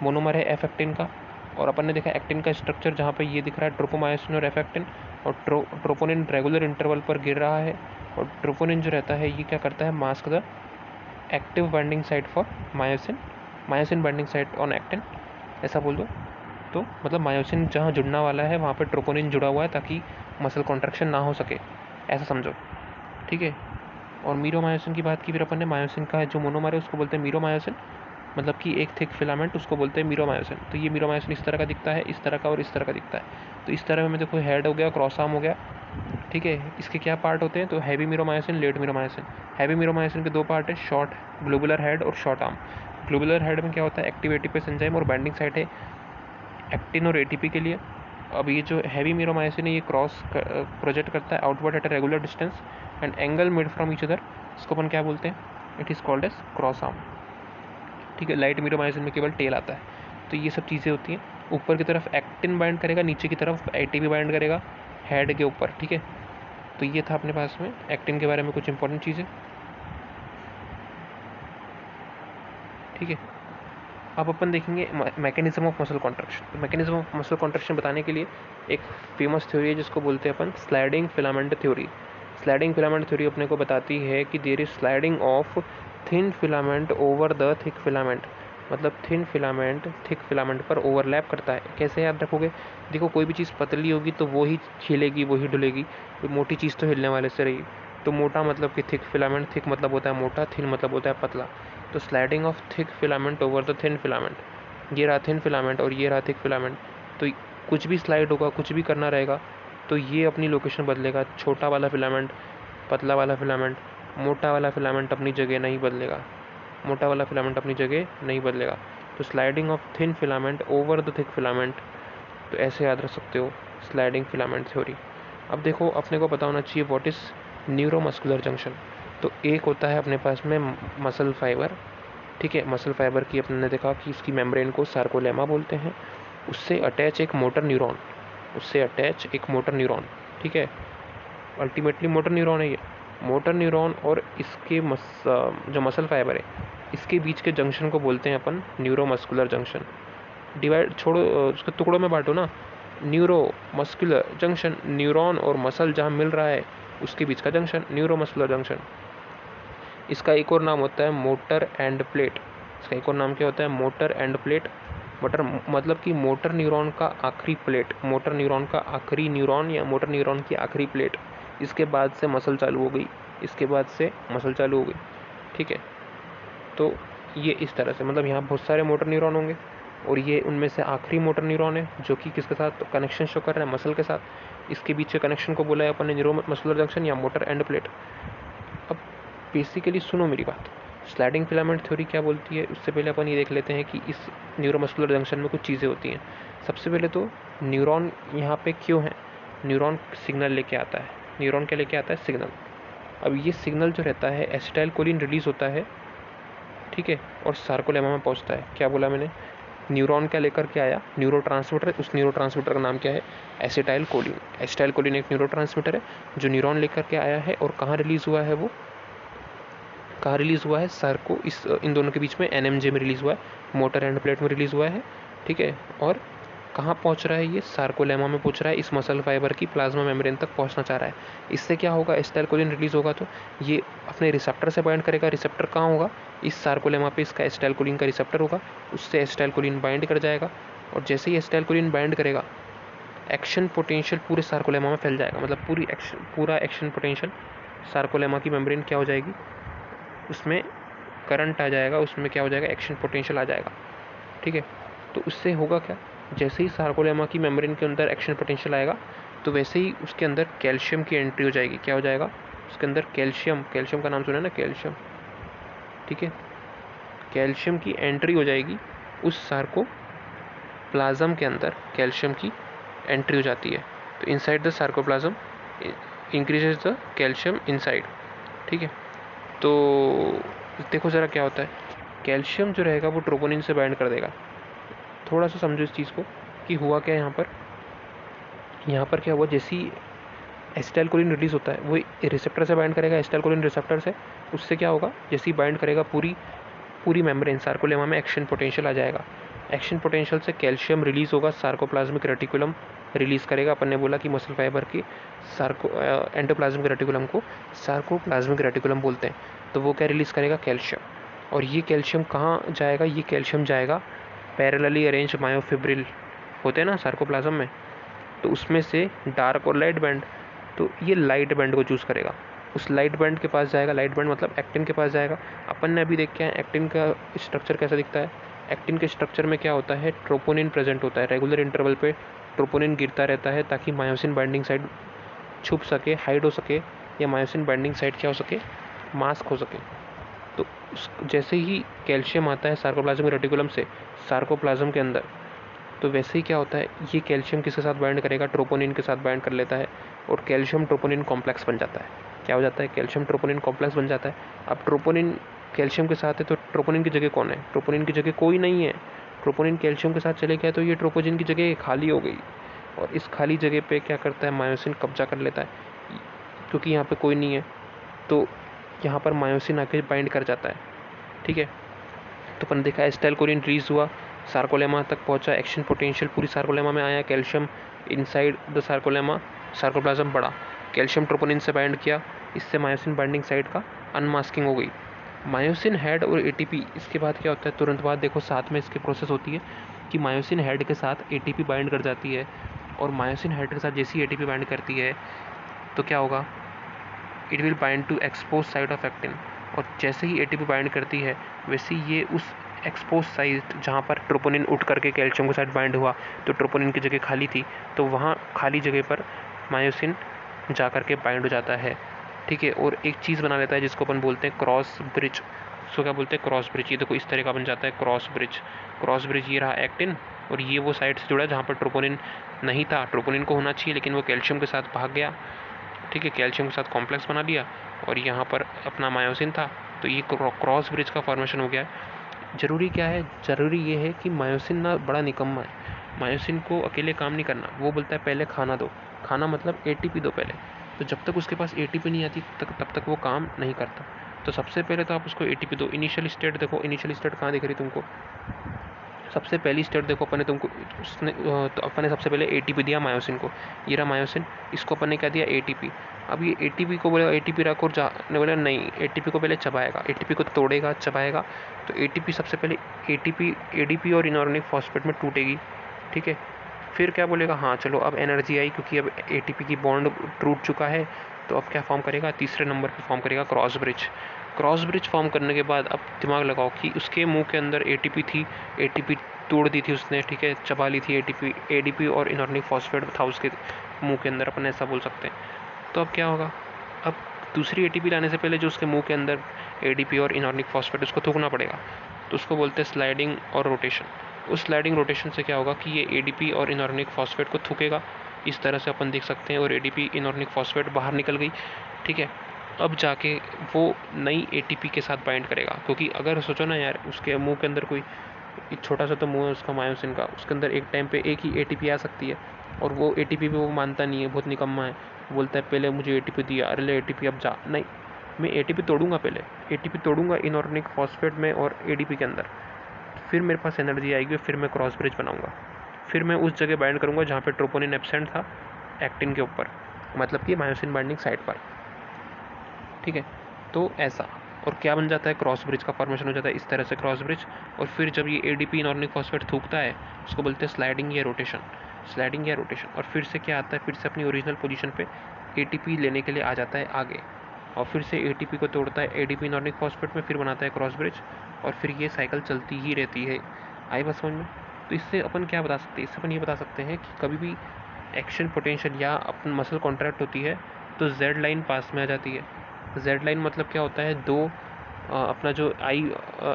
मोनोमर है एफ एक्टिन का। और अपन ने देखा एक्टिन का स्ट्रक्चर, जहाँ पे ये दिख रहा है ट्रोपोमायोसिन और एफ एक्टिन, और ट्रोपोनिन रेगुलर इंटरवल पर गिर रहा है, और ट्रोपोनिन जो रहता है ये क्या करता है, mask the active binding site for myosin, myosin binding site on actin, ऐसा बोल दो। तो मतलब मायोसिन जहाँ जुड़ना वाला है वहाँ पर ट्रोपोनिन जुड़ा हुआ है ताकि मसल कॉन्ट्रैक्शन ना हो सके, ऐसा समझो, ठीक है। और मीरोमायोसिन की बात की फिर अपन ने, मायोसिन का जो मोनोमर है उसको बोलते हैं मीरोमायोसिन, मतलब कि एक थिक फिलामेंट, उसको बोलते हैं मीरोमायोसिन। तो ये मीरोमायोसिन इस तरह का दिखता है, इस तरह का और इस तरह का दिखता है। तो इस तरह में देखो हेड हो गया, क्रॉस आर्म हो गया, ठीक है। इसके क्या पार्ट होते हैं, तो heavy meromyosin, light meromyosin. Heavy meromyosin के दो पार्ट है, शॉर्ट ग्लोबुलर हेड और शॉर्ट आर्म। ग्लोबुलर हेड में क्या होता है, एक्टिव एटीपेज एंजाइम और बाइंडिंग साइट है एक्टिन और एटीपी के लिए। अब ये जो हैवी मीरोमायोसिन है ये क्रॉस प्रोजेक्ट करता है outward at a regular distance and angle made from each other, इसको अपन क्या बोलते हैं, it is called as cross arm, ठीक है। लाइट मीरोमायोसिन में केवल टेल आता है। तो ये सब चीज़ें होती हैं। ऊपर की तरफ एक्टिन बाइंड करेगा, नीचे की तरफ एटीपी बाइंड करेगा हेड के ऊपर, ठीक है। तो ये था अपने पास में एक्टिन के बारे में कुछ इंपॉर्टेंट चीज़ें, ठीक है। अब अपन देखेंगे मैकेनिज्म ऑफ मसल कॉन्ट्रैक्शन। तो मैकेनिज्म ऑफ मसल कॉन्ट्रैक्शन बताने के लिए एक फेमस थ्योरी है जिसको बोलते हैं अपन sliding filament theory. Sliding filament theory अपने को बताती है कि there is sliding of thin filament over the thick filament मतलब थिन फिलामेंट थिक फिलामेंट पर ओवरलैप करता है। कैसे याद रखोगे? देखो, कोई भी चीज़ पतली होगी तो वो ही हिलेगी, वो ही डुलेगी। कोई मोटी चीज़ तो हिलने वाले से रही। तो मोटा मतलब कि थिक फिलामेंट, थिक मतलब होता है मोटा, थिन मतलब होता है पतला। तो sliding of thick filament over the thin filament, ये रहा थिन फिलामेंट और ये रहा थिक फिलामेंट। तो कुछ भी स्लाइड होगा, कुछ भी करना रहेगा तो ये अपनी लोकेशन बदलेगा। छोटा वाला फिलामेंट, पतला वाला फिलामेंट, मोटा वाला फिलामेंट अपनी जगह नहीं बदलेगा, मोटा वाला फिलामेंट अपनी जगह नहीं बदलेगा। तो sliding of thin filament over the thick filament, तो ऐसे याद रख सकते हो स्लाइडिंग फिलामेंट थ्योरी। अब देखो, अपने को पता होना चाहिए व्हाट इज़ न्यूरोमस्कुलर जंक्शन। तो एक होता है अपने पास में मसल फाइबर, ठीक है। मसल फाइबर की अपने ने देखा कि इसकी मेम्ब्रेन को सार्कोलेमा बोलते हैं। उससे अटैच एक मोटर न्यूरॉन, ठीक है। अल्टीमेटली मोटर न्यूरॉन है ये। मोटर न्यूरॉन और इसके जो मसल फाइबर है, इसके बीच के जंक्शन को बोलते हैं अपन न्यूरोमस्कुलर जंक्शन। डिवाइड छोड़ो, उसके टुकड़ों में बांटो ना। न्यूरो मस्कुलर जंक्शन, न्यूरॉन और मसल जहाँ मिल रहा है उसके बीच का जंक्शन, न्यूरोमस्कुलर जंक्शन। इसका एक और नाम होता है मोटर एंड प्लेट। इसका एक और नाम क्या होता है? Motor end plate. मोटर मतलब कि मोटर न्यूरॉन का आखिरी प्लेट, मोटर न्यूरॉन का आखिरी न्यूरॉन या मोटर न्यूरॉन की आखिरी प्लेट। इसके बाद से मसल चालू हो गई, इसके बाद से मसल चालू हो गई, ठीक है। तो ये इस तरह से, मतलब यहाँ बहुत सारे मोटर न्यूरॉन होंगे और ये उनमें से आखिरी मोटर न्यूरॉन है जो कि किसके साथ कनेक्शन शो कर रहा है? मसल के साथ। इसके बीच के कनेक्शन को बोला है अपन ने न्यूरोमस्कुलर जंक्शन या मोटर एंड प्लेट। अब बेसिकली सुनो मेरी बात, स्लाइडिंग फिलामेंट थ्योरी क्या बोलती है उससे पहले अपन ये देख लेते हैं कि इस न्यूरोमस्कुलर जंक्शन में कुछ चीज़ें होती हैं। सबसे पहले तो न्यूरॉन यहाँ पे क्यों है? न्यूरॉन सिग्नल लेके आता है। न्यूरॉन क्या लेके आता है? सिग्नल। अब ये सिग्नल जो रहता है, एसिटाइलकोलिन रिलीज होता है, ठीक है, और सार्कोलेमा में पहुंचता है। क्या बोला मैंने? न्यूरॉन क्या लेकर के आया? न्यूरोट्रांसमीटर। उस न्यूरोट्रांसमीटर का नाम क्या है? एसिटाइलकोलिन। एसिटाइलकोलिन एक न्यूरोट्रांसमीटर है जो न्यूरॉन लेकर के आया है। और कहाँ रिलीज़ हुआ है? वो कहाँ रिलीज़ हुआ है? सार्को, इस इन दोनों के बीच में एनएमजे में रिलीज़ हुआ है, मोटर एंड प्लेट में रिलीज़ हुआ है, ठीक है। और कहाँ पहुँच रहा है? ये सार्कोलेमा में पहुँच रहा है। इस मसल फाइबर की प्लाज्मा मेम्ब्रेन तक पहुँचना चाह रहा है। इससे क्या होगा? एसिटाइलकोलिन रिलीज़ होगा तो ये अपने रिसेप्टर से बाइंड करेगा। रिसेप्टर कहाँ होगा? इस सार्कोलेमा पे इसका एसिटाइलकोलिन का रिसेप्टर होगा। उससे एसिटाइलकोलिन बाइंड कर जाएगा और जैसे ही एसिटाइलकोलिन बाइंड करेगा, एक्शन पोटेंशियल पूरे सार्कोलेमा में फैल जाएगा। मतलब पूरा एक्शन पोटेंशियल सार्कोलेमा की मेम्ब्रेन क्या हो जाएगी? उसमें करंट आ जाएगा, उसमें क्या हो जाएगा? एक्शन पोटेंशियल आ जाएगा, ठीक है। तो उससे होगा क्या? जैसे ही सार्कोलेमा की मेम्ब्रेन के अंदर एक्शन पोटेंशियल आएगा तो वैसे ही उसके अंदर कैल्शियम की एंट्री हो जाएगी। क्या हो जाएगा? उसके अंदर कैल्शियम, कैल्शियम का नाम सुना है ना? कैल्शियम, ठीक है। कैल्शियम की एंट्री हो जाएगी उस सार्कोप्लाज्म के अंदर, कैल्शियम की एंट्री हो जाती है। तो inside the sarcoplasm increases the calcium inside, ठीक है। तो देखो ज़रा क्या होता है, कैल्शियम जो रहेगा वो ट्रोपोनिन से बाइंड कर देगा। थोड़ा सा समझो इस चीज़ को कि हुआ क्या यहाँ पर क्या हुआ? जैसी एसिटाइलकोलिन रिलीज होता है वो रिसेप्टर से बाइंड करेगा, एसिटाइलकोलिन रिसेप्टर से। उससे क्या होगा? जैसे ही बाइंड करेगा पूरी मेम्ब्रेन सार्कोलेमा में एक्शन पोटेंशियल आ जाएगा। एक्शन पोटेंशियल से कैल्शियम रिलीज होगा, सार्कोप्लाज्मिक रेटिकुलम रिलीज करेगा। अपन ने बोला कि मसल फाइबर की एंडोप्लाज्मिक रेटिकुलम को सार्कोप्लाज्मिक रेटिकुलम बोलते हैं। तो वो क्या रिलीज करेगा? कैल्शियम। और ये कैल्शियम कहाँ जाएगा? ये कैल्शियम जाएगा पैरेलली अरेंज मायोफिब्रिल होते हैं ना सार्कोप्लाज्म में, तो उसमें से डार्क और लाइट बैंड। तो ये लाइट बैंड को चूज़ करेगा, उस लाइट बैंड के पास जाएगा। लाइट बैंड मतलब एक्टिन के पास जाएगा। अपन ने अभी देख के आए एक्टिन का स्ट्रक्चर कैसा दिखता है। एक्टिन के स्ट्रक्चर में क्या होता है? ट्रोपोनिन प्रेजेंट होता है। रेगुलर इंटरवल पे ट्रोपोनिन गिरता रहता है ताकि मायोसिन बाइंडिंग साइड छुप सके, हाइड हो सके, या मायोसिन बाइंडिंग साइड क्या हो सके? मास्क हो सके। तो जैसे ही कैल्शियम आता है सार्कोप्लाज्मिक रेटिकुलम से सार्कोप्लाज्म के अंदर, तो वैसे ही क्या होता है? ये कैल्शियम किसके साथ बाइंड करेगा? ट्रोपोनिन के साथ बाइंड कर लेता है और कैल्शियम ट्रोपोनिन कॉम्प्लेक्स बन जाता है। क्या हो जाता है? कैल्शियम ट्रोपोनिन कॉम्प्लेक्स बन जाता है। अब ट्रोपोनिन कैल्शियम के साथ है तो ट्रोपोनिन की जगह कौन है? ट्रोपोनिन की जगह कोई नहीं है। ट्रोपोनिन कैल्शियम के साथ चले गया तो ये ट्रोपोजिन की जगह खाली हो गई और इस खाली जगह पे क्या करता है? मायोसिन कब्जा कर लेता है। क्योंकि यहाँ पे कोई नहीं है तो यहाँ पर मायोसिन आके बाइंड कर जाता है, ठीक है। तो अपन देखा एसिटाइलकोलिन रिलीज हुआ, सार्कोलेमा तक पहुंचा, एक्शन पोटेंशियल पूरी सार्कोलेमा में आया, calcium inside the sarcolemma, sarcoplasm बढ़ा, कैल्शियम ट्रोपोनिन से बाइंड किया, इससे मायोसिन बाइंडिंग साइड का अनमास्किंग हो गई। मायोसिन हेड और एटीपी, इसके बाद क्या होता है, तुरंत बाद देखो साथ में इसकी प्रोसेस होती है कि मायोसिन हेड के साथ एटीपी बाइंड कर जाती है, और मायोसिन हेड के साथ जैसी एटीपी बाइंड करती है तो क्या होगा, it will bind to expose site of actin, और जैसे ही एटीपी बाइंड करती है वैसे ये उस एक्सपोज साइट जहाँ पर ट्रोपोनिन उठ करके कैल्शियम के साथ बाइंड हुआ, तो ट्रोपोनिन की जगह खाली थी, तो वहाँ खाली जगह पर मायोसिन जा कर के बाइंड हो जाता है, ठीक है, और एक चीज़ बना लेता है जिसको अपन बोलते हैं क्रॉस ब्रिज। उसको क्या बोलते हैं, क्रॉस ब्रिज। ये देखो इस तरह का बन जाता है क्रॉस ब्रिज। क्रॉस ब्रिज ये रहा एक्टिन, और ये वो साइड से जुड़ा जहाँ पर ट्रोपोनिन नहीं था, ट्रोपोनिन को होना चाहिए लेकिन वो कैल्शियम के साथ भाग गया, ठीक है, कैल्शियम के साथ कॉम्प्लेक्स बना लिया, और यहाँ पर अपना मायोसिन था, तो ये क्रॉस ब्रिज का फॉर्मेशन हो गया। ज़रूरी क्या है, ज़रूरी ये है कि मायोसिन ना बड़ा निकम्मा है, मायोसिन को अकेले काम नहीं करना, वो बोलता है पहले खाना दो, खाना मतलब एटीपी दो पहले, तो जब तक उसके पास एटीपी नहीं आती तब तक वो काम नहीं करता। तो सबसे पहले तो आप उसको एटीपी दो। इनिशियल स्टेट देखो, इनिशियल स्टेट कहाँ दिख रही तुमको, सबसे पहली स्टेट देखो अपन ने तुमको, उसने तो अपन ने सबसे पहले एटीपी दिया मायोसिन को, ये रहा मायोसिन, इसको अपन ने क्या दिया एटीपी। अब ये एटीपी को बोला एटीपी रखो, ने बोला नहीं, एटीपी को पहले चबाएगा, एटीपी को तोड़ेगा चबाएगा, तो एटीपी सबसे पहले एटीपी एडीपी और इनऑर्गेनिक फॉस्फेट में टूटेगी, ठीक है, फिर क्या बोलेगा, हाँ चलो अब एनर्जी आई क्योंकि अब एटीपी की बॉन्ड टूट चुका है, तो अब क्या फॉर्म करेगा, तीसरे नंबर पे फॉर्म करेगा cross bridge. Cross bridge form करने के बाद अब दिमाग लगाओ कि उसके मुंह के अंदर एटीपी थी, एटीपी तोड़ दी थी उसने, ठीक है, चबा ली थी एटीपी, एडीपी और इनऑर्गेनिक फॉस्फेट था उसके मुंह के अंदर, अपन ऐसा बोल सकते हैं। तो अब क्या होगा, अब दूसरी एटीपी लाने से पहले जो उसके मुंह के अंदर एडीपी और इनऑर्गेनिक फॉस्फेट उसको थूकना पड़ेगा, तो उसको बोलते हैं स्लाइडिंग और रोटेशन। उस स्लाइडिंग रोटेशन से क्या होगा कि ये एडीपी और इनऑर्गेनिक फॉस्फेट को थूकेगा, इस तरह से अपन देख सकते हैं, और एडीपी इनऑर्गेनिक फॉस्फेट बाहर निकल गई, ठीक है। अब जाके वो नई एटीपी के साथ बाइंड करेगा, क्योंकि अगर सोचो ना यार, उसके मुंह के अंदर कोई छोटा सा तो मुंह है उसका मायोसिन का, उसके अंदर एक टाइम पे एक ही एटीपी आ सकती है, और वो एटीपी भी वो मानता नहीं है, बहुत निकम्मा है, बोलता है पहले मुझे एटीपी दिया, अरे ले एटीपी अब जा, नहीं मैं एटीपी तोड़ूंगा, पहले एटीपी तोड़ूंगा इनऑर्गेनिक फॉस्फेट में और एडीपी के अंदर, फिर मेरे पास एनर्जी आएगी, फिर मैं क्रॉस ब्रिज बनाऊंगा, फिर मैं उस जगह बाइंड करूंगा जहाँ पे ट्रोपोनिन एब्सेंट था एक्टिन के ऊपर, मतलब कि मायोसिन बाइंडिंग साइट पर, ठीक है। तो ऐसा, और क्या बन जाता है, क्रॉस ब्रिज का फॉर्मेशन हो जाता है इस तरह से क्रॉस ब्रिज। और फिर जब ये एडीपी इनऑर्गेनिक फॉस्फेट थूकता है, उसको बोलते हैं स्लाइडिंग या रोटेशन, स्लाइडिंग या रोटेशन, और फिर से क्या आता है, फिर से अपनी ओरिजिनल पोजीशन पे एटीपी लेने के लिए आ जाता है आगे, और फिर से एटीपी को तोड़ता है एडीपी इनऑर्गेनिक फॉस्फेट में, फिर बनाता है क्रॉस ब्रिज, और फिर ये साइकिल चलती ही रहती है। आई बात समझ में। तो इससे अपन क्या बता सकते हैं, इससे अपन ये बता सकते हैं कि कभी भी एक्शन पोटेंशियल या अपन मसल कॉन्ट्रैक्ट होती है तो जेड लाइन पास में आ जाती है। जेड लाइन मतलब क्या होता है, दो अपना जो आई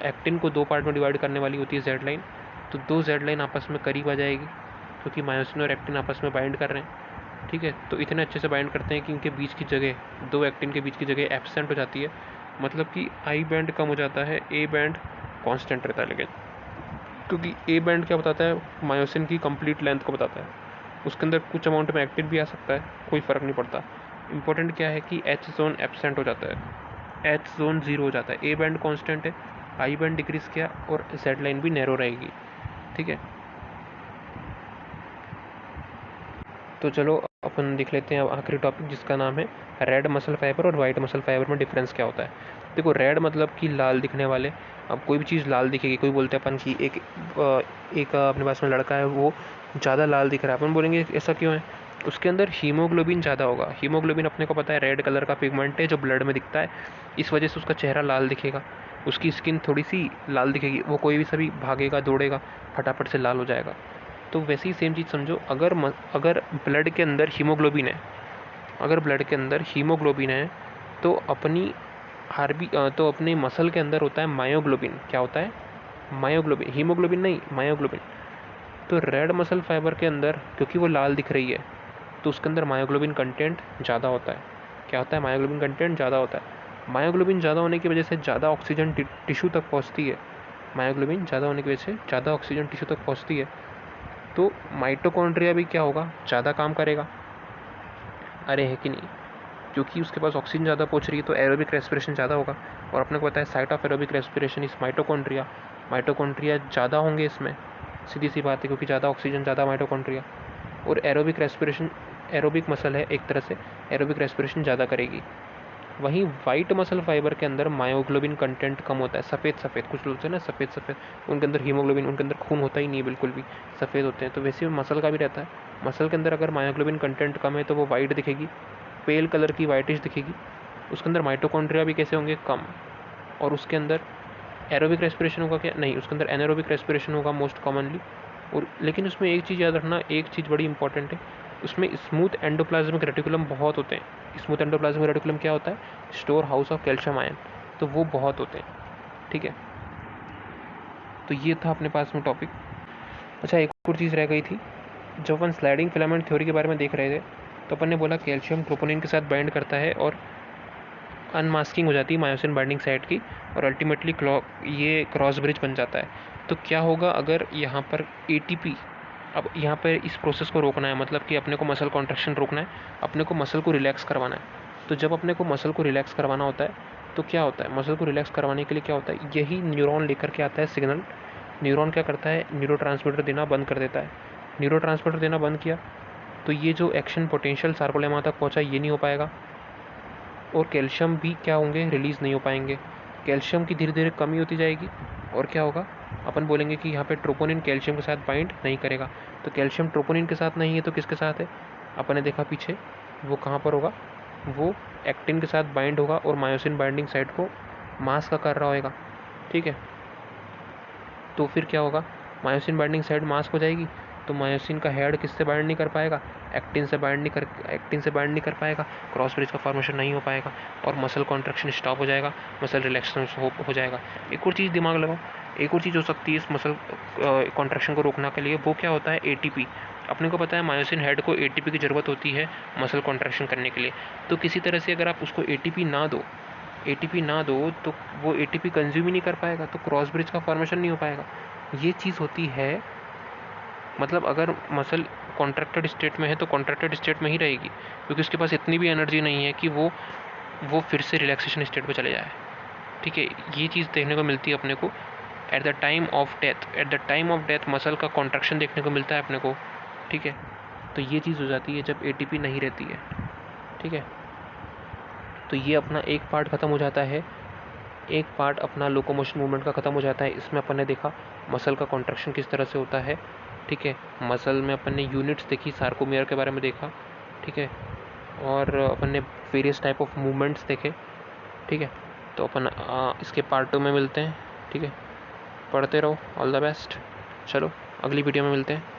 एक्टिन को दो पार्ट में डिवाइड करने वाली होती है जेड लाइन, तो दो जेड लाइन आपस में करीब आ जाएगी क्योंकि मायोसिन और एक्टिन आपस में बाइंड कर रहे हैं, ठीक है। तो इतने अच्छे से बाइंड करते हैं कि इनके बीच की जगह, दो एक्टिन के बीच की जगह एब्सेंट हो जाती है, मतलब कि आई बैंड कम हो जाता है, ए बैंड कांस्टेंट रहता है। लेकिन क्योंकि ए बैंड क्या बताता है, मायोसिन की कंप्लीट लेंथ को बताता है, उसके अंदर कुछ अमाउंट में एक्टिन भी आ सकता है, कोई फ़र्क नहीं पड़ता। इंपॉर्टेंट क्या है कि एच जोन एब्सेंट हो जाता है, एच जोन 0 हो जाता है, ए बैंड कांस्टेंट है, आई बैंड डिक्रीज किया और जेड लाइन भी नैरो रहेगी, ठीक है। तो चलो अपन देख लेते हैं अब आखिरी टॉपिक जिसका नाम है रेड मसल फाइबर और वाइट मसल फाइबर में डिफरेंस क्या होता है। देखो रेड मतलब कि लाल दिखने वाले, अब कोई भी चीज़ लाल दिखेगी, कोई बोलते हैं अपन कि एक अपने पास में लड़का है वो ज़्यादा लाल दिख रहा है, अपन बोलेंगे ऐसा क्यों है, उसके अंदर हीमोग्लोबिन ज़्यादा होगा। हीमोग्लोबिन अपने को पता है रेड कलर का पिगमेंट है जो ब्लड में दिखता है, इस वजह से उसका चेहरा लाल दिखेगा, उसकी स्किन थोड़ी सी लाल दिखेगी, वो कोई भी सभी भागेगा दौड़ेगा फटाफट से लाल हो जाएगा। तो वैसे ही सेम चीज़ समझो, अगर ब्लड के अंदर हीमोग्लोबिन है, अगर ब्लड के अंदर हीमोग्लोबिन है तो तो अपने मसल के अंदर होता है मायोग्लोबिन। क्या होता है, मायोग्लोबिन, हीमोग्लोबिन नहीं, मायोग्लोबिन। तो रेड मसल फाइबर के अंदर क्योंकि वो लाल दिख रही है तो उसके अंदर मायोग्लोबिन कंटेंट ज़्यादा होता है। क्या होता है, मायोग्लोबिन कंटेंट ज़्यादा होता है। मायोग्लोबिन ज़्यादा होने की वजह से ज़्यादा ऑक्सीजन टिश्यू तक पहुँचती है, मायोग्लोबिन ज़्यादा होने की वजह से ज़्यादा ऑक्सीजन टिश्यू तक पहुँचती है, तो माइटोकॉन्ड्रिया भी क्या होगा, ज़्यादा काम करेगा। अरे है कि नहीं, क्योंकि उसके पास ऑक्सीजन ज़्यादा पहुँच रही है तो एरोबिक रेस्पिरेशन ज़्यादा होगा, और अपने को पता है साइट ऑफ एरोबिक रेस्पिरेशन इस माइटोकॉन्ड्रिया, माइटोकॉन्ड्रिया ज़्यादा होंगे इसमें, सीधी सी बात है, क्योंकि ज़्यादा ऑक्सीजन ज़्यादा माइटोकॉन्ड्रिया, और एरोबिक रेस्पिरेशन, एरोबिक मसल है एक तरह से, एरोबिक रेस्पिरेशन ज़्यादा करेगी। वहीं वाइट मसल फाइबर के अंदर मायोग्लोबिन कंटेंट कम होता है, सफ़ेद सफ़ेद, कुछ लोग हैं ना सफ़ेद सफ़ेद, उनके अंदर हीमोग्लोबिन, उनके अंदर खून होता ही नहीं है बिल्कुल भी, सफ़ेद होते हैं। तो वैसे मसल का भी रहता है, मसल के अंदर अगर मायोग्लोबिन कंटेंट कम है तो वो वाइट दिखेगी, पेल कलर की वाइटिश दिखेगी। उसके अंदर माइटोकॉन्ड्रिया भी कैसे होंगे, कम। और उसके अंदर एरोबिक रेस्पिरेशन होगा क्या, नहीं, उसके अंदर एनारोबिक रेस्पिरेशन होगा मोस्ट कॉमनली। और लेकिन उसमें एक चीज़ याद रखना, एक चीज़ बड़ी इंपॉर्टेंट है, उसमें स्मूथ एंडोप्लाज्मिक रेटिकुलम बहुत होते हैं। स्मूथ एंडोप्लाज्मिक रेटिकुलम क्या होता है, store house of calcium ion, तो वो बहुत होते हैं। ठीक है, तो ये था अपने पास में टॉपिक। अच्छा, एक और चीज़ रह गई थी, जब अपन स्लाइडिंग फिलामेंट थ्योरी के बारे में देख रहे थे तो अपन ने बोला कैल्शियम ट्रोपोनिन के साथ बाइंड करता है और अनमास्किंग हो जाती है मायोसिन बाइंडिंग साइट की, और अल्टीमेटली ये क्रॉस ब्रिज बन जाता है। तो क्या होगा अगर यहाँ पर ATP, अब यहाँ पर इस प्रोसेस को रोकना है, मतलब कि अपने को मसल कॉन्ट्रैक्शन रोकना है, अपने को मसल को रिलैक्स करवाना है। तो जब अपने को मसल को रिलैक्स करवाना होता है तो क्या होता है, मसल को रिलैक्स करवाने के लिए क्या होता है, यही न्यूरॉन लेकर के आता है सिग्नल। न्यूरॉन क्या करता है, न्यूरोट्रांसमीटर देना बंद कर देता है। न्यूरोट्रांसमीटर देना बंद किया तो ये जो एक्शन पोटेंशियल सार्कोलेमा तक पहुंचा, ये नहीं हो पाएगा, और कैल्शियम भी क्या होंगे, रिलीज़ नहीं हो पाएंगे। कैल्शियम की धीरे धीरे कमी होती जाएगी, और क्या होगा, अपन बोलेंगे कि यहाँ पे ट्रोपोनिन कैल्शियम के साथ बाइंड नहीं करेगा। तो कैल्शियम ट्रोपोनिन के साथ नहीं है तो किसके साथ है, अपन ने देखा पीछे, वो कहाँ पर होगा, वो एक्टिन के साथ बाइंड होगा और मायोसिन बाइंडिंग साइट को मास्क का कर रहा होगा। ठीक है, तो फिर क्या होगा, मायोसिन बाइंडिंग साइट मास्क हो जाएगी, तो मायोसिन का हेड किससे बाइंड नहीं कर पाएगा, एक्टिन से बाइंड नहीं कर पाएगा, क्रॉस ब्रिज का फॉर्मेशन नहीं हो पाएगा, और मसल कॉन्ट्रैक्शन स्टॉप हो जाएगा, मसल रिलैक्सेशन हो जाएगा। एक और चीज़ दिमाग लगाओ, एक और चीज़ हो सकती है इस मसल कॉन्ट्रैक्शन को रोकने के लिए, वो क्या होता है, ATP। अपने को पता है मायोसिन हेड को ATP की ज़रूरत होती है मसल कॉन्ट्रैक्शन करने के लिए। तो किसी तरह से अगर आप उसको ATP ना दो तो वो ATP कंज्यूम ही नहीं कर पाएगा, तो क्रॉस ब्रिज का फॉर्मेशन नहीं हो पाएगा। ये चीज़ होती है, मतलब अगर मसल कॉन्ट्रैक्टेड स्टेट में है तो कॉन्ट्रैक्टेड स्टेट में ही रहेगी, क्योंकि उसके पास इतनी भी एनर्जी नहीं है कि वो फिर से रिलैक्सेशन स्टेट पे चले जाए। ठीक है, ये चीज़ देखने को मिलती है अपने को at the time of death muscle का कॉन्ट्रैक्शन देखने को मिलता है अपने को। ठीक है, तो ये चीज़ हो जाती है जब ATP नहीं रहती है। ठीक है, तो ये अपना एक पार्ट ख़त्म हो जाता है, एक पार्ट अपना लोकोमोशन मूवमेंट का ख़त्म हो जाता है। इसमें अपन ने देखा मसल का कॉन्ट्रैक्शन किस तरह से होता है। ठीक है, मसल में अपन ने यूनिट्स देखी, सार्कोमियर के बारे में देखा। ठीक है, और अपन ने वेरियस टाइप ऑफ मूवमेंट्स देखे। ठीक है, तो अपन इसके पार्ट 2 में मिलते हैं। ठीक है, पढ़ते रहो, ऑल द बेस्ट। चलो अगली वीडियो में मिलते हैं।